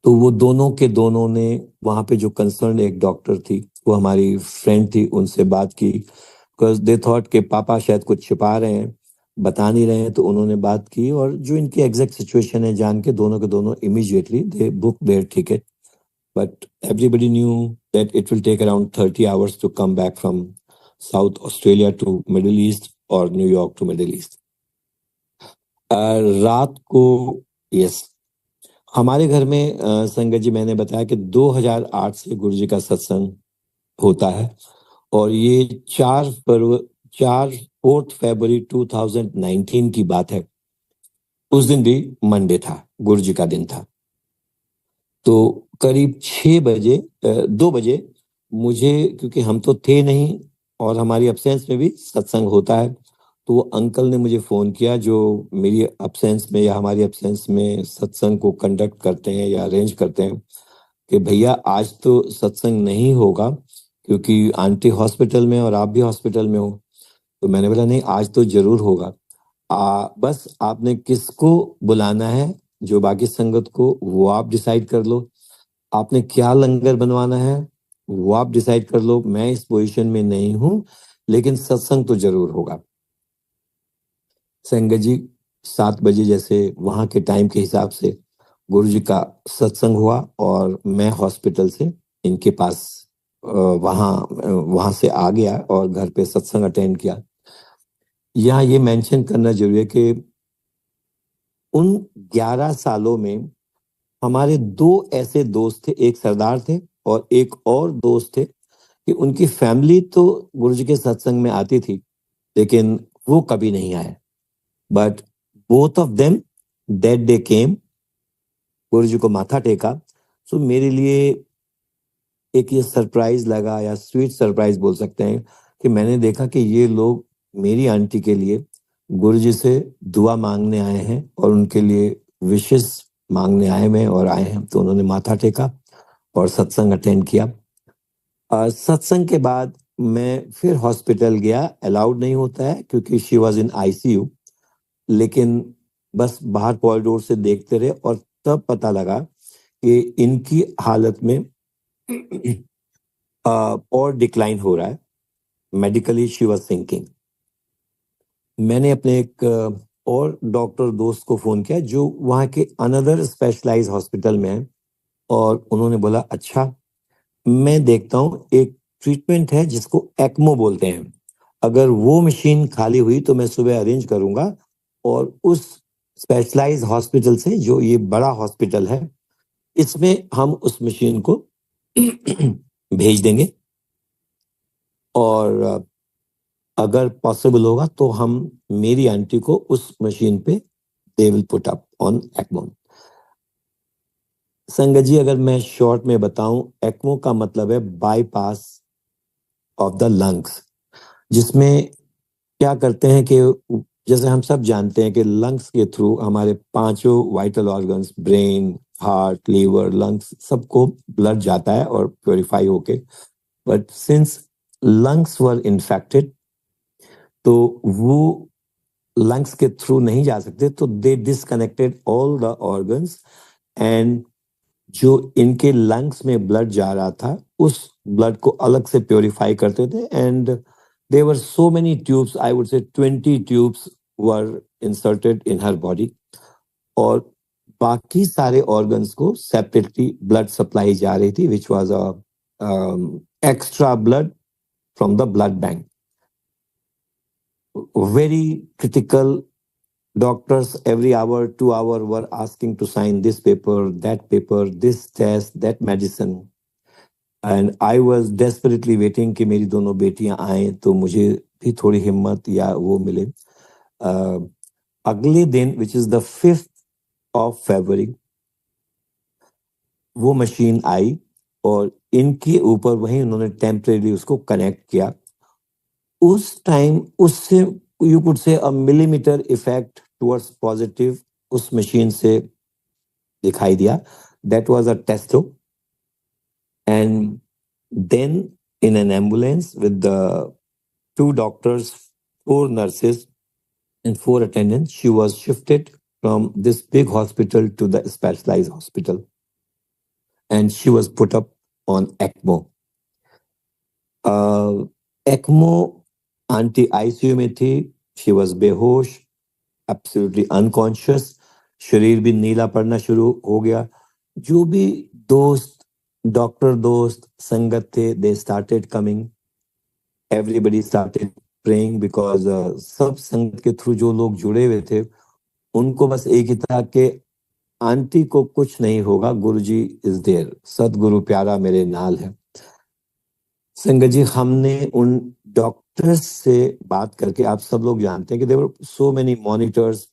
तो वो दोनों के दोनों ने वहां पे जो कंसर्न एक डॉक्टर थी, वो हमारी फ्रेंड थी, उनसे बात की बिकॉज दे थॉट कि पापा शायद कुछ छिपा रहे हैं, बता नहीं रहे हैं। तो उन्होंने बात की और जो इनकी एग्जैक्ट सिचुएशन है जान के दोनों के दोनों immediately they book their ticket. But everybody knew that it will take around 30 hours to come back from south Australia to middle east और न्यूयॉर्क टू मिडिल ईस्ट। रात को, यस, हमारे घर में संगत जी, मैंने बताया कि 2008 से गुरुजी का सत्संग होता है और ये 4 फरवरी 2019 की बात है। उस दिन भी मंडे था, गुरु जी का दिन था। तो करीब 6 बजे 2 बजे मुझे, क्योंकि हम तो थे नहीं और हमारी अब्सेंस में भी सत्संग होता है, तो वो अंकल ने मुझे फ़ोन किया जो मेरी अब्सेंस में या हमारी अब्सेंस में सत्संग को कंडक्ट करते हैं या अरेंज करते हैं, कि भैया आज तो सत्संग नहीं होगा क्योंकि आंटी हॉस्पिटल में और आप भी हॉस्पिटल में हो। तो मैंने बोला नहीं, आज तो ज़रूर होगा। बस आपने किसको बुलाना है, जो बाकी संगत को, वो आप डिसाइड कर लो। आपने क्या लंगर बनवाना है वो आप डिसाइड कर लो। मैं इस पोजीशन में नहीं हूं, लेकिन सत्संग तो जरूर होगा। संगत जी 7 बजे जैसे वहां के टाइम के हिसाब से गुरु जी का सत्संग हुआ और मैं हॉस्पिटल से इनके पास वहां से आ गया और घर पे सत्संग अटेंड किया। यहाँ ये मेंशन करना जरूरी है कि उन 11 सालों में हमारे 2 ऐसे दोस्त थे, एक सरदार थे और एक और दोस्त थे, कि उनकी फैमिली तो गुरु जी के सत्संग में आती थी लेकिन वो कभी नहीं आए। But both of them that day came, Guru ji को माथा टेका। सो मेरे लिए एक ये सरप्राइज लगा, या स्वीट सरप्राइज बोल सकते हैं, कि मैंने देखा कि ये लोग मेरी आंटी के लिए गुरु जी से दुआ मांगने आए हैं और उनके लिए विशेष मांगने आए हुए हैं और आए हैं। तो उन्होंने माथा टेका और सत्संग अटेंड किया। सत्संग के बाद मैं फिर हॉस्पिटल गया। अलाउड नहीं होता है क्योंकि शी वॉज इन आईसीयू, लेकिन बस बाहर कॉरिडोर से देखते रहे और तब पता लगा कि इनकी हालत में और डिक्लाइन हो रहा है। Medically she was sinking. मैंने अपने एक और डॉक्टर दोस्त को फोन किया जो वहाँ के अनदर स्पेशलाइज हॉस्पिटल में है, और उन्होंने बोला अच्छा मैं देखता हूँ, एक ट्रीटमेंट है जिसको एक्मो बोलते हैं, अगर वो मशीन खाली हुई तो मैं सुबह अरेंज करूंगा और उस स्पेशलाइज हॉस्पिटल से, जो ये बड़ा हॉस्पिटल है, इसमें हम उस मशीन को भेज देंगे और अगर पॉसिबल होगा तो हम मेरी आंटी को उस मशीन पे they will put up on ECMO. संगत जी अगर मैं शॉर्ट में बताऊं, एक्मो का मतलब है बाईपास ऑफ द लंग्स, जिसमें क्या करते हैं कि जैसे हम सब जानते हैं कि लंग्स के थ्रू हमारे 5 vital organs, brain, heart, liver, lungs, सबको ब्लड जाता है और प्योरीफाई होके, but since lungs were infected तो वो लंग्स के थ्रू नहीं जा सकते, तो they disconnected all the organs, and जो इनके लंग्स में ब्लड जा रहा था उस ब्लड को अलग से प्योरीफाई करते थे, and there were so many tubes, I would say 20 tubes were inserted in her body, और बाकी सारे ऑर्गन्स को सेपरेटली ब्लड सप्लाई जा रही थी, which was a extra blood from the blood bank. Very critical. Doctors every hour, 2 hour were asking to sign this paper, that paper, this test, that medicine. And I was desperately waiting कि मेरी दोनों बेटियां आए तो मुझे भी थोड़ी हिम्मत या वो मिले। अगले दिन which is the 5th of February वो मशीन आई और इनके ऊपर वहीं उन्होंने टेम्परेरी उसको कनेक्ट किया। उस टाइम उससे you could say a millimetre effect towards positive उस मशीन से दिखाई दिया। That was a test, and then in an ambulance with the 2 doctors, 4 nurses and 4 attendants, she was shifted from this big hospital to the specialized hospital, and she was put up on ECMO. ECMO aunty ICU में थी, she was बेहोश, absolutely unconscious, शरीर भी नीला पड़ना शुरू हो गया। जो भी दोस्त, डॉक्टर दोस्त, संगत थे, they started coming, everybody started praying, because सब संगत के थ्रू जो लोग जुड़े हुए थे उनको बस एक ही था कि आंटी को कुछ नहीं होगा, गुरु जी इज देयर, सतगुरु प्यारा मेरे नाल है। संगत जी हमने उन डॉक्टर्स से बात करके, आप सब लोग जानते हैं कि there were so many monitors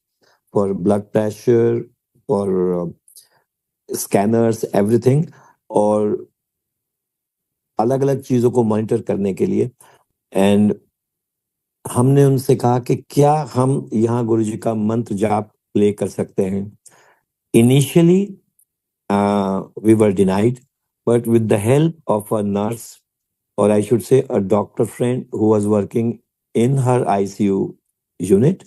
for blood pressure, for scanners, everything, और अलग अलग चीजों को मॉनिटर करने के लिए। एंड हमने उनसे कहा कि क्या हम यहाँ गुरुजी का मंत्र जाप प्ले कर सकते हैं। Initially we were denied, but with the help of a nurse, or I should say a doctor friend who was working in her ICU unit,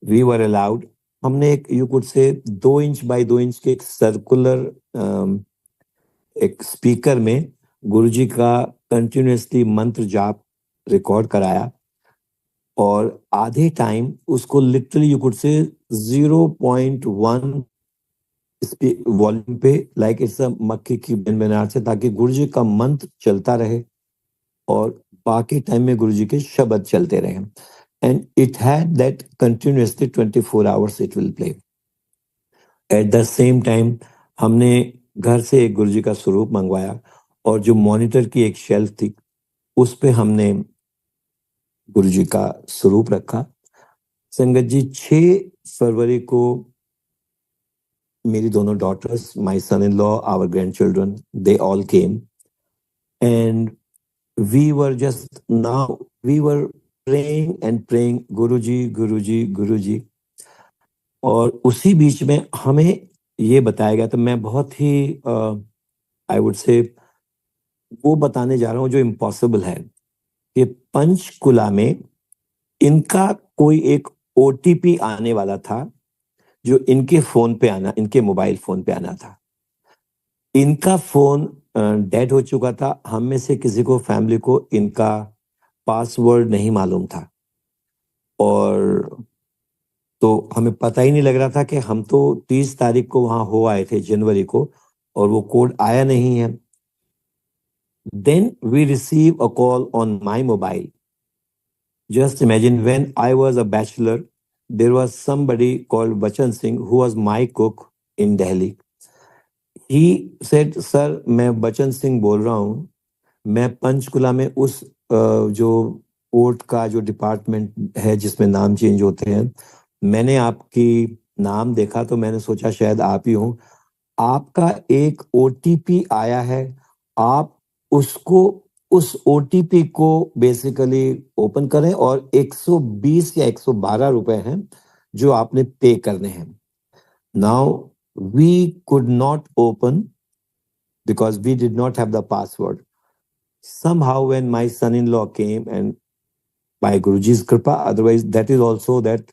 we were allowed. हमने एक you could say 2 inch by 2 inch के एक circular एक speaker में गुरुजी का continuously मंत्र जाप record कराया, और आधे टाइम उसको लिटरली यू कुड से 0.1 वॉल्यूम पे लाइक इट्स अ मक्खी की बिनबिनाहट से, ताकि गुरुजी का मंत्र चलता रहे और बाकी टाइम में गुरुजी के शब्द चलते रहे। And it had that continuously 24 hours it will play. At the same time हमने घर से एक गुरुजी का स्वरूप मंगवाया, और जो मॉनिटर की एक शेल्फ थी उस पे हमने गुरुजी का स्वरूप रखा। संगत जी, 6 फरवरी को मेरी दोनों daughters, my son in law, our grandchildren, they all came, and we were just now we were praying and praying, Guruji Guruji Guruji. और उसी बीच में हमें ये बताया गया, तो मैं बहुत ही आई वुड से वो बताने जा रहा हूँ जो इम्पॉसिबल है, कि पंचकुला में इनका कोई एक ओटीपी आने वाला था, जो इनके फोन पे आना, इनके मोबाइल फोन पे आना था। इनका फोन डेड हो चुका था। हम में से किसी को, फैमिली को, इनका पासवर्ड नहीं मालूम था, और तो हमें पता ही नहीं लग रहा था कि हम तो 30 तारीख को वहां हो आए थे, जनवरी को, और वो कोड आया नहीं है। Then we receive a call on my mobile. Just imagine, when I was a bachelor, there was somebody called Bachan Singh who was my cook in Delhi. He said, "Sir, मैं बचन सिंह बोल रहा हूँ, मैं पंचकुला में उस जो कोर्ट का जो डिपार्टमेंट है जिसमें नाम चेंज होते हैं, मैंने आपकी नाम देखा तो मैंने सोचा शायद आप ही हो। आपका एक ओटीपी आया है, आप उसको, उस ओटीपी को बेसिकली ओपन करें, और 120 या 112 रुपए हैं जो आपने पे करने हैं। Now we could not open because we did not have the password. Somehow when my son-in-law came, and by Guruji's kripa, otherwise that is also that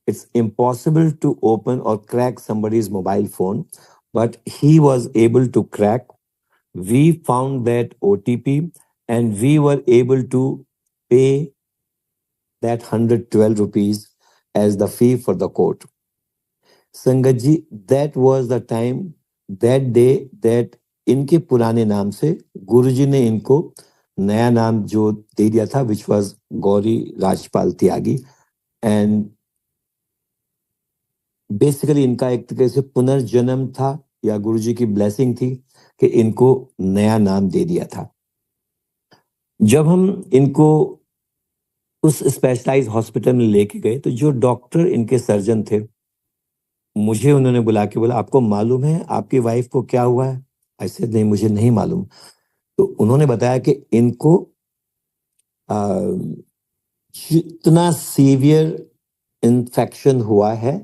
it's impossible to open or crack somebody's mobile phone, but he was able to crack. We found that OTP and we were able to pay that 112 rupees as the fee for the court. Sangat ji, that was the time, that day, that इनके पुराने नाम से गुरुजी ने इनको नया नाम जो दे दिया था, which was Gauri Rajpal Tyagi, and basically इनका एक तरह से पुनर्जन्म था, या गुरुजी की ब्लेसिंग थी कि इनको नया नाम दे दिया था। जब हम इनको उस स्पेशलाइज्ड हॉस्पिटल में लेके गए, तो जो डॉक्टर इनके सर्जन थे, मुझे उन्होंने बुला के बोला, आपको मालूम है आपकी वाइफ को क्या हुआ है? ऐसे नहीं, मुझे नहीं मालूम। तो उन्होंने बताया कि इनको जितना सीवियर इन्फेक्शन हुआ है,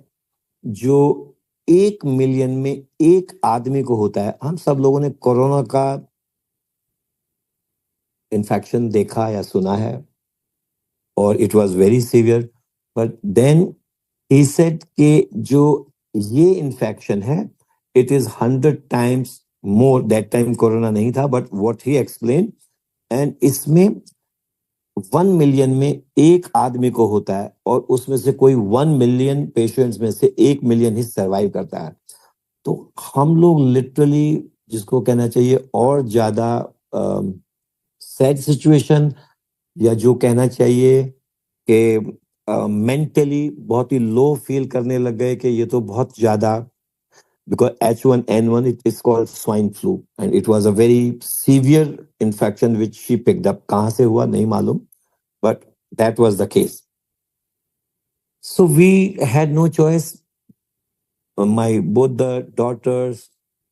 जो 1 मिलियन में 1 आदमी को होता है। हम सब लोगों ने कोरोना का इन्फेक्शन देखा या सुना है, और it was very severe, but then he said कि जो ये इन्फेक्शन है, it is 100 times more. That time corona नहीं था, but what he explain, and इसमें 1 मिलियन में 1 आदमी को होता है, और उसमें से कोई 1 मिलियन पेशेंट्स में से 1 मिलियन ही सर्वाइव करता है। तो हम लोग लिटरली, जिसको कहना चाहिए और ज्यादा सैड सिचुएशन, या जो कहना चाहिए कि मेंटली बहुत ही लो फील करने लग गए कि ये तो बहुत ज्यादा, because H1N1, it is called swine flu, and it was a very severe infection which she picked up. कहाँ से हुआ नहीं मालूम, but that was the case. So we had no choice. my both the daughters,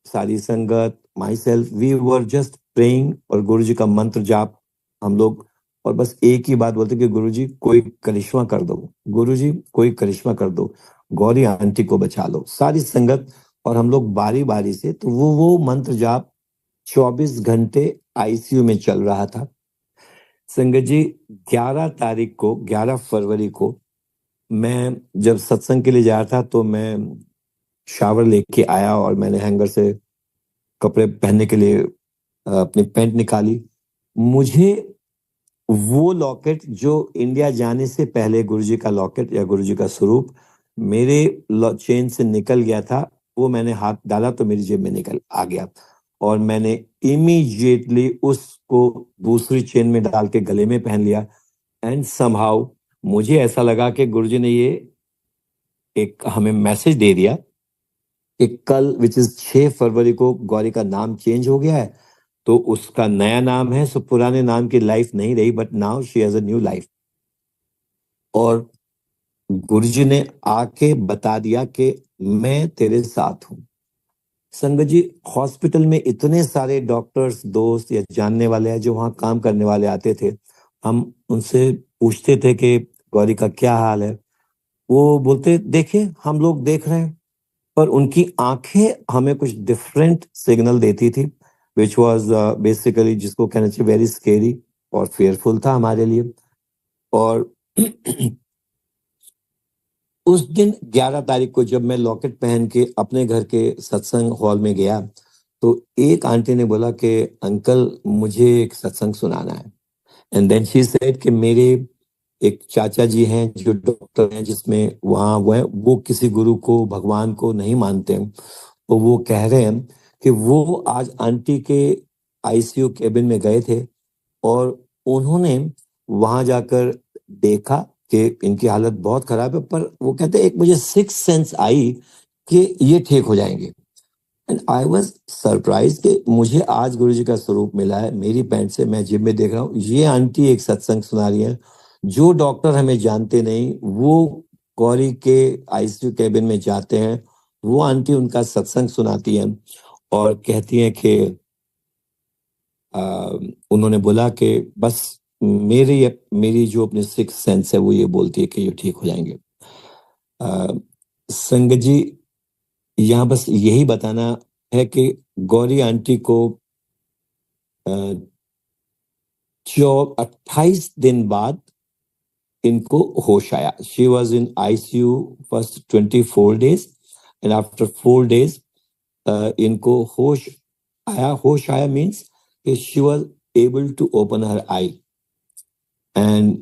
सारी संगत, myself, we were just praying और गुरु जी का मंत्र जाप हम लोग, और बस एक ही बात बोलते कि गुरु जी कोई करिश्मा कर दो, गुरु जी कोई करिश्मा कर दो, गौरी आंटी को बचा लो, सारी संगत। और हम लोग बारी बारी से, तो वो मंत्र जाप 24 घंटे आईसीयू में चल रहा था। संगत जी 11 फरवरी को मैं जब सत्संग के लिए जा रहा था, तो मैं शावर लेके आया और मैंने हैंगर से कपड़े पहनने के लिए अपनी पैंट निकाली। मुझे वो लॉकेट जो इंडिया जाने से पहले गुरुजी का लॉकेट या गुरुजी का स्वरूप मेरे चेन से निकल गया था, वो मैंने हाथ डाला तो मेरी जेब में निकल आ गया, और मैंने इमीडिएटली उसको दूसरी चेन में डाल के गले में पहन लिया। एंड समहाउ मुझे ऐसा लगा कि गुरुजी ने ये एक हमें मैसेज दे दिया कि कल विच इज 6 फरवरी को गौरी का नाम चेंज हो गया है, तो उसका नया नाम है। सो पुराने नाम की लाइफ नहीं रही, but now she has a new life. और गुरुजी ने आके बता दिया कि मैं तेरे साथ हूं। संगत जी हॉस्पिटल में इतने सारे डॉक्टर्स, दोस्त या जानने वाले हैं जो वहां काम करने वाले आते थे, हम उनसे पूछते थे कि गौरी का क्या हाल है। वो बोलते देखिए हम लोग देख रहे हैं, पर उनकी आंखें हमें कुछ डिफरेंट सिग्नल देती थी, विच वॉज बेसिकली जिसको कहना चाहिए वेरी स्केरी और फेयरफुल था हमारे लिए। और उस दिन 11 तारीख को जब मैं लॉकेट पहन के अपने घर के सत्संग हॉल में गया, तो एक आंटी ने बोला कि अंकल मुझे एक सत्संग सुनाना है। एंड देन शी सेड कि मेरे एक चाचा जी हैं जो डॉक्टर हैं, जिसमें वहाँ वो किसी गुरु को, भगवान को नहीं मानते हैं, तो वो कह रहे हैं कि वो आज आंटी के आईसीयू केबिन में गए थे और उन्होंने वहां जाकर देखा कि इनकी हालत बहुत खराब है, पर वो कहते हैं एक मुझे सिक्स सेंस आई कि ये ठीक हो जाएंगे। एंड आई वाज सरप्राइज कि मुझे आज गुरुजी का स्वरूप मिला है। मेरी पैंट से मैं जिम में देख रहा हूँ, ये आंटी एक सत्संग सुना रही है। जो डॉक्टर हमें जानते नहीं, वो गौरी के आईसीयू केबिन में जाते हैं, वो आंटी उनका सत्संग सुनाती है और कहती है कि उन्होंने बोला कि बस मेरी जो अपनी सिक्स सेंस है वो ये बोलती है कि ये ठीक हो जाएंगे। संगत जी यहाँ बस यही बताना है कि गौरी आंटी को 28 दिन बाद इनको होश आया। She was in ICU first 24 days and after 4 days इनको होश आया। होश आया मीन्स कि she was able to open her eye, and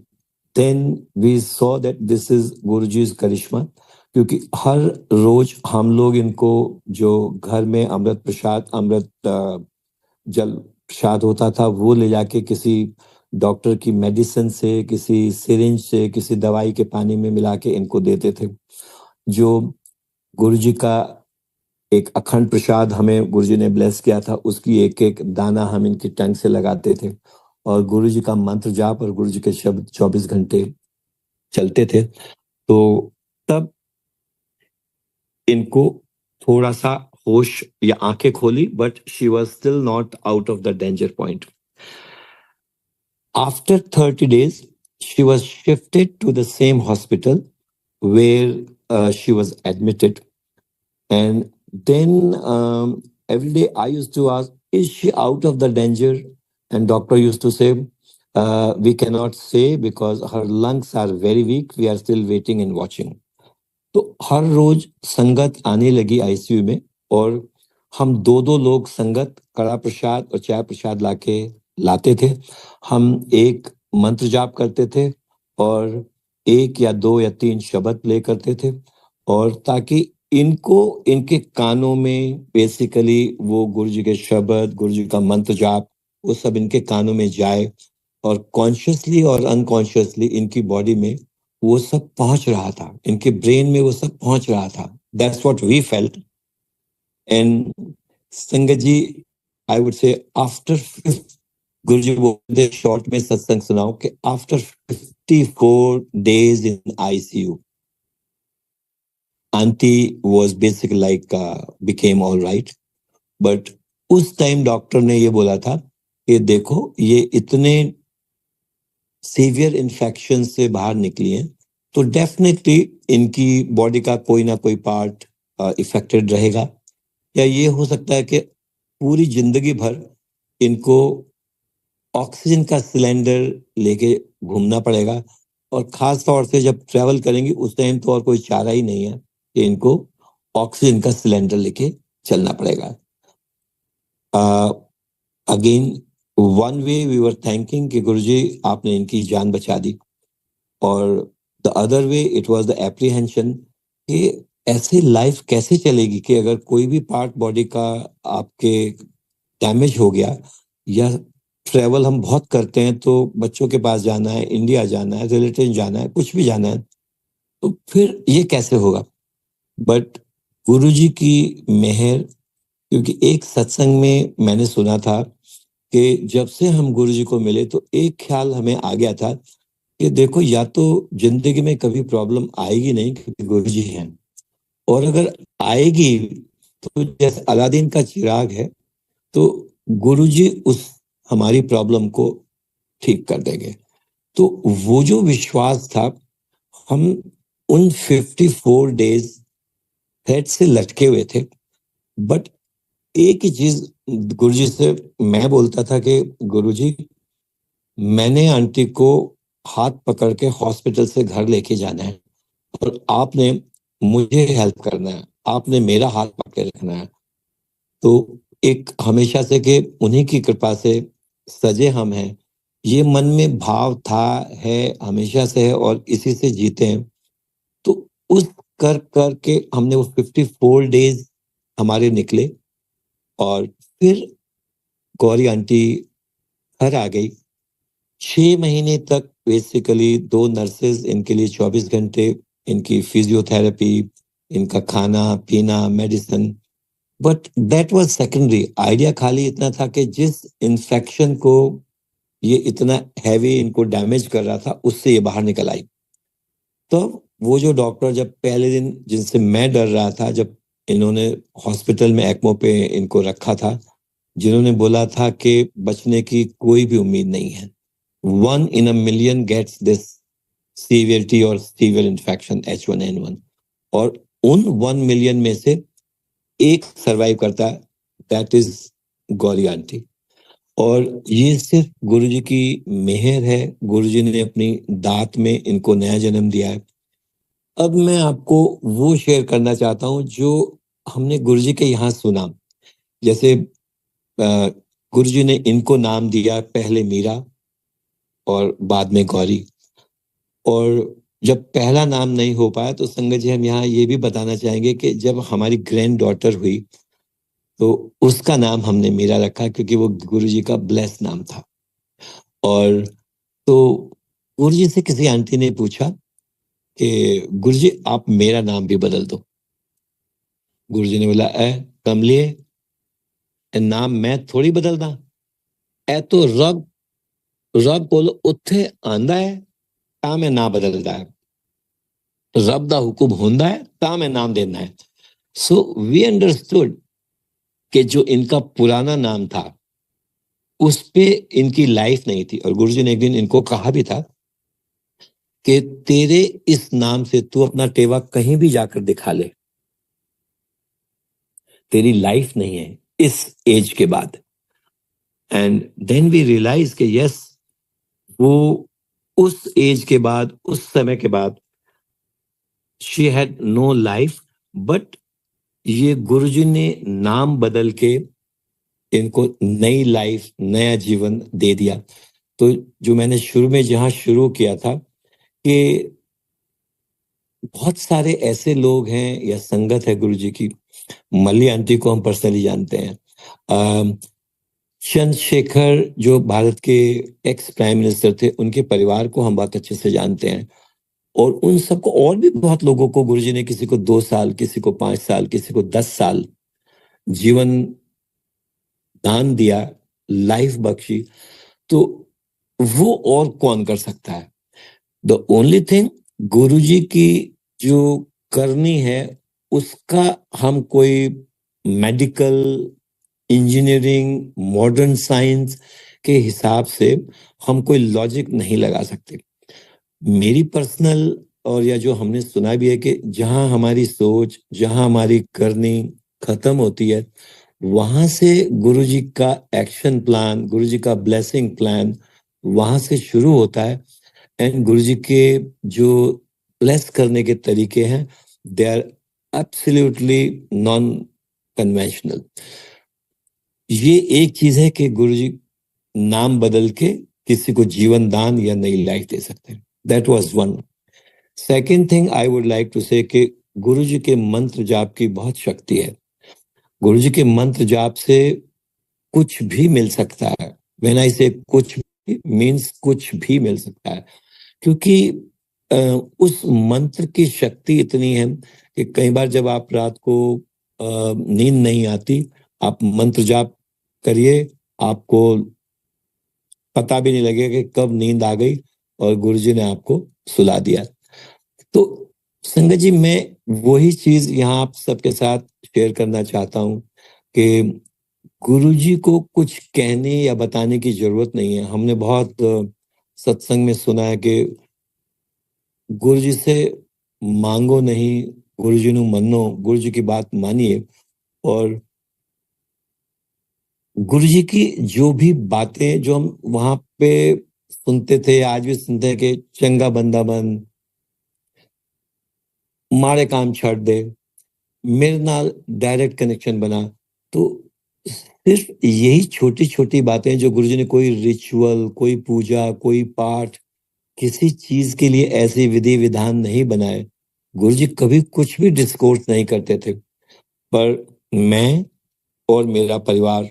then we saw that this is Guruji's करिश्मा। क्योंकि हर रोज हम लोग इनको जो घर में अमृत जल प्रसाद होता था वो ले जाके किसी डॉक्टर की मेडिसिन से, किसी सिरिंज से, किसी दवाई के पानी में मिला के इनको देते थे। जो गुरुजी का एक अखंड प्रसाद हमें गुरुजी ने ब्लेस किया था, उसकी एक एक दाना हम इनकी टंग से लगाते थे, और गुरुजी का मंत्र जाप और गुरुजी के शब्द 24 घंटे चलते थे। तो तब इनको थोड़ा सा होश या आंखें खोली, but she was still not out of the danger point. After 30 days she was shifted to the same hospital where she was admitted, and then every day I used to ask, is she out of the danger? And doctor used to say, we cannot say because her lungs are very weak, we are still waiting and watching. तो हर रोज संगत आने लगी ICU में, और हम दो लोग संगत कड़ा प्रसाद और चाय प्रसाद लाते थे। हम एक मंत्र जाप करते थे और 1 या 2 या 3 शब्द प्ले करते थे, और ताकि इनको इनके कानों में बेसिकली वो गुरुजी के शब्द, गुरुजी का मंत्र जाप, वो सब इनके कानों में जाए, और कॉन्शियसली और अनकॉन्शियसली इनकी बॉडी में वो सब पहुंच रहा था, इनके ब्रेन में वो सब पहुंच रहा था। That's what we felt. And sangat ji I would से आफ्टर गुरुजी बोलते शॉर्ट में सत्संग सुनाओ कि after 54 days in ICU, aunty was basic like became all right, but उस टाइम डॉक्टर ने ये बोला था कि देखो ये इतने सीवियर इन्फेक्शन से बाहर निकली हैं तो डेफिनेटली इनकी बॉडी का कोई ना कोई पार्ट इफेक्टेड रहेगा, या ये हो सकता है कि पूरी जिंदगी भर इनको ऑक्सीजन का सिलेंडर लेके घूमना पड़ेगा, और खास तौर से जब ट्रेवल करेंगी उस टाइम तो और कोई चारा ही नहीं है कि इनको ऑक्सीजन का सिलेंडर लेके चलना पड़ेगा। Again one way we were thanking कि गुरुजी आपने इनकी जान बचा दी, और the other way it was the apprehension कि ऐसे लाइफ कैसे चलेगी कि अगर कोई भी पार्ट बॉडी का आपके डैमेज हो गया, या ट्रैवल हम बहुत करते हैं तो बच्चों के पास जाना है, इंडिया जाना है, रिलेटिव जाना है, कुछ भी जाना है, तो फिर ये कैसे होगा। बट गुरुजी की मेहर, क्योंकि एक सत्संग में मैंने सुना था कि जब से हम गुरुजी को मिले तो एक ख्याल हमें आ गया था कि देखो या तो जिंदगी में कभी प्रॉब्लम आएगी नहीं क्योंकि गुरुजी हैं, और अगर आएगी तो जैसे अलादीन का चिराग है तो गुरुजी उस हमारी प्रॉब्लम को ठीक कर देंगे। तो वो जो विश्वास था, हम उन 54 डेज हेड से लटके हुए थे, बट एक ही चीज गुरुजी से मैं बोलता था कि गुरुजी मैंने आंटी को हाथ पकड़ के हॉस्पिटल से घर लेके जाना है और आपने मुझे हेल्प करना है, आपने मेरा हाथ पकड़े रखना है। तो एक हमेशा से कि उन्हीं की कृपा से सजे हम हैं, ये मन में भाव था, है, हमेशा से है और इसी से जीते हैं। तो उस कर कर के हमने वो 54 डेज हमारे निकले, और फिर गौरी आंटी घर आ गई। 6 महीने तक बेसिकली 2 नर्सेज इनके लिए 24 घंटे इनकी फिजियोथेरेपी, इनका खाना पीना, medicine, but that was secondary. Idea खाली इतना था कि जिस इन्फेक्शन को ये इतना हैवी इनको डैमेज कर रहा था उससे ये बाहर निकल आई। तो वो जो डॉक्टर जब पहले दिन जिनसे मैं डर रहा था, जब इन्होंने हॉस्पिटल में एक्मो पे इनको रखा था, जिन्होंने बोला था कि बचने की कोई भी उम्मीद नहीं है, 1 in a million gets this severity और severe infection H1N1, और उन 1 मिलियन में से एक सरवाइव करता है, दैट इज गौरी आंटी। और ये सिर्फ गुरुजी की मेहर है, गुरुजी ने अपनी दात में इनको नया जन्म दिया है। अब मैं आपको वो शेयर करना चाहता हूँ जो हमने गुरुजी के यहाँ सुना। जैसे गुरुजी ने इनको नाम दिया पहले मीरा और बाद में गौरी, और जब पहला नाम नहीं हो पाया तो संगत जी हम यहाँ ये भी बताना चाहेंगे कि जब हमारी ग्रैंड डॉटर हुई तो उसका नाम हमने मीरा रखा क्योंकि वो गुरुजी का ब्लेस नाम था। और तो गुरुजी से किसी आंटी ने पूछा कि गुरुजी आप मेरा नाम भी बदल दो। गुरुजी ने बोला कमलिए, नाम मैं थोड़ी बदलदा, ए तो रब रब कोल उत्थे आंदा है तां मैं ना बदलदा है, रब दा हुक्म हुंदा है तां मैं नाम देना है। सो वी अंडरस्टूड कि जो इनका पुराना नाम था उस पे इनकी लाइफ नहीं थी, और गुरुजी ने एक दिन इनको कहा भी था कि तेरे इस नाम से तू अपना टेवा कहीं भी जाकर दिखा ले, तेरी लाइफ नहीं है इस एज के बाद। एंड देन वी रियलाइज कि यस, वो उस एज के बाद, उस समय के बाद she had no life, but ये गुरुजी ने नाम बदल के इनको नई लाइफ, नया जीवन दे दिया। तो जो मैंने शुरू में जहां शुरू किया था कि बहुत सारे ऐसे लोग हैं या संगत है गुरुजी की, मल्ली आंटी को हम पर्सनली जानते हैं, चंद्रशेखर जो भारत के एक्स प्राइम मिनिस्टर थे, उनके परिवार को हम बहुत अच्छे से जानते हैं, और उन सबको और भी बहुत लोगों को गुरुजी ने, किसी को 2 साल, किसी को 5 साल, किसी को 10 साल जीवन दान दिया, लाइफ बख्शी। तो वो और कौन कर सकता है। द ओनली थिंग, गुरुजी की जो करनी है उसका हम कोई मेडिकल, इंजीनियरिंग, मॉडर्न साइंस के हिसाब से हम कोई लॉजिक नहीं लगा सकते। मेरी पर्सनल और या जो हमने सुना भी है कि जहां हमारी सोच, जहां हमारी करनी खत्म होती है, वहां से गुरुजी का एक्शन प्लान, गुरुजी का ब्लेसिंग प्लान वहां से शुरू होता है। एंड गुरुजी के जो ब्लेस करने के तरीके हैं, they are absolutely non conventional. ये एक चीज है कि गुरुजी नाम बदल के किसी को जीवन दान या नई लाइफ दे सकते हैं। That was one. Second thing I would like to say कि गुरुजी के मंत्र जाप की बहुत शक्ति है। गुरुजी के मंत्र जाप से कुछ भी मिल सकता है। व्हेन आई से कुछ भी मीन्स कुछ भी मिल सकता है, क्योंकि उस मंत्र की शक्ति इतनी है कि कई बार जब आप रात को नींद नहीं आती, आप मंत्र जाप करिए, आपको पता भी नहीं लगेगा कि कब नींद आ गई और गुरुजी ने आपको सुला दिया। तो संगत जी, मैं वही चीज यहाँ आप सबके साथ शेयर करना चाहता हूँ कि गुरुजी को कुछ कहने या बताने की जरूरत नहीं है। हमने बहुत सत्संग में सुना है कि गुरुजी से मांगो नहीं, गुरुजी नु मनो, गुरुजी की बात मानिए। और गुरुजी की जो भी बातें जो हम वहां पे सुनते थे, आज भी सुनते हैं कि चंगा बंदा बन, माड़े काम छड़ दे, मेरे नाल डायरेक्ट कनेक्शन बना। तो सिर्फ यही छोटी छोटी बातें जो गुरुजी ने कोई रिचुअल, कोई पूजा, कोई पाठ, किसी चीज के लिए ऐसे विधि विधान नहीं बनाए। गुरुजी कभी कुछ भी डिस्कोर्स नहीं करते थे। पर मैं और मेरा परिवार,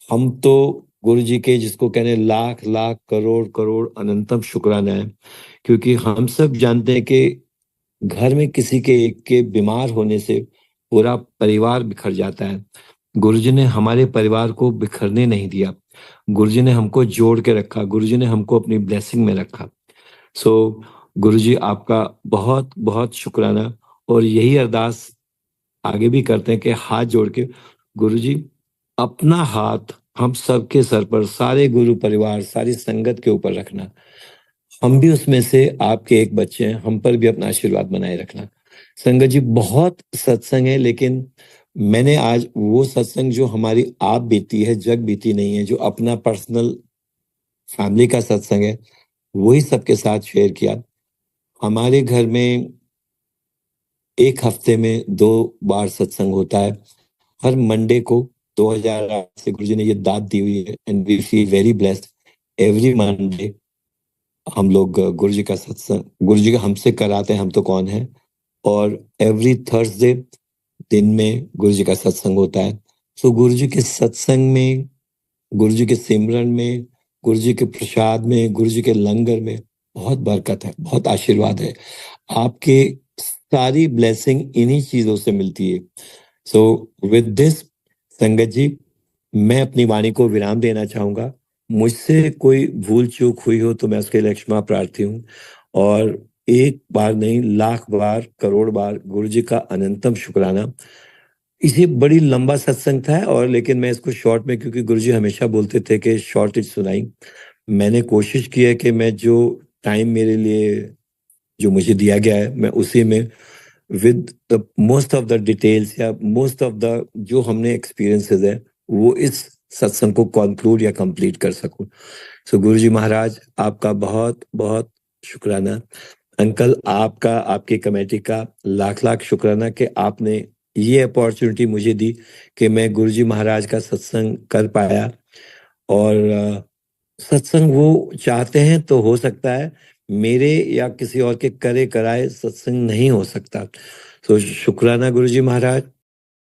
हम तो गुरुजी के जिसको कहने लाख लाख करोड़ करोड़ अनंतम शुक्राना है, क्योंकि हम सब जानते हैं कि घर में किसी के एक के बीमार होने से पूरा परिवार बिखर जाता है। गुरुजी ने हमारे परिवार को बिखरने नहीं दिया। गुरुजी ने हमको जोड़ के रखा। गुरुजी ने हमको अपनी ब्लेसिंग में रखा। सो गुरुजी, आपका बहुत बहुत शुक्राना। और यही अरदास आगे भी करते हैं कि हाथ जोड़ के गुरुजी अपना हाथ हम सबके सर पर, सारे गुरु परिवार, सारी संगत के ऊपर रखना। हम भी उसमें से आपके एक बच्चे हैं, हम पर भी अपना आशीर्वाद बनाए रखना। संगत जी, बहुत सत्संग है, लेकिन मैंने आज वो सत्संग जो हमारी आप बीती है, जग बीती नहीं है, जो अपना पर्सनल फैमिली का सत्संग है, वही सबके साथ शेयर किया। हमारे घर में एक हफ्ते में 2 बार सत्संग होता है। हर मंडे को 2008 से गुरुजी ने ये दात दी हुई है, and we feel very blessed. Every Monday हम लोग गुरुजी का सत्संग, गुरुजी का हमसे कराते हैं, हम तो कौन है। और एवरी थर्सडे दिन में गुरुजी का सत्संग होता है। सो गुरुजी के सत्संग में, गुरुजी के सिमरन में, गुरुजी के प्रसाद में, गुरुजी के लंगर में बहुत बरकत है, बहुत आशीर्वाद है। आपके सारी ब्लेसिंग इन्हीं चीजों से मिलती है। सो विद दिस, संगत जी, मैं अपनी वाणी को विराम देना चाहूंगा। मुझसे कोई भूल चूक हुई हो तो मैं उसके लिए क्षमा प्रार्थी हूँ। और एक बार नहीं, लाख बार, करोड़ बार गुरुजी का अनंतम शुक्राना। इसे बड़ी लंबा सत्संग था, और लेकिन मैं इसको शॉर्ट में, क्योंकि गुरुजी हमेशा बोलते थे कि शॉर्ट इज सुनाई, मैंने कोशिश की है कि मैं जो टाइम मेरे लिए जो मुझे दिया गया है, मैं उसी में with the most of the details या मोस्ट ऑफ द जो हमने एक्सपीरियंसेस है, वो इस सत्संग को कंक्लूड या कंप्लीट कर सकूं। सो गुरुजी महाराज, आपका बहुत बहुत शुक्राना। अंकल, आपका, आपकी कमेटी का लाख लाख शुक्राना कि आपने ये अपॉर्चुनिटी मुझे दी कि मैं गुरुजी महाराज का सत्संग कर पाया। और सत्संग वो चाहते हैं तो हो सकता है, मेरे या किसी और के करे कराए सत्संग नहीं हो सकता। तो शुक्राना गुरुजी महाराज।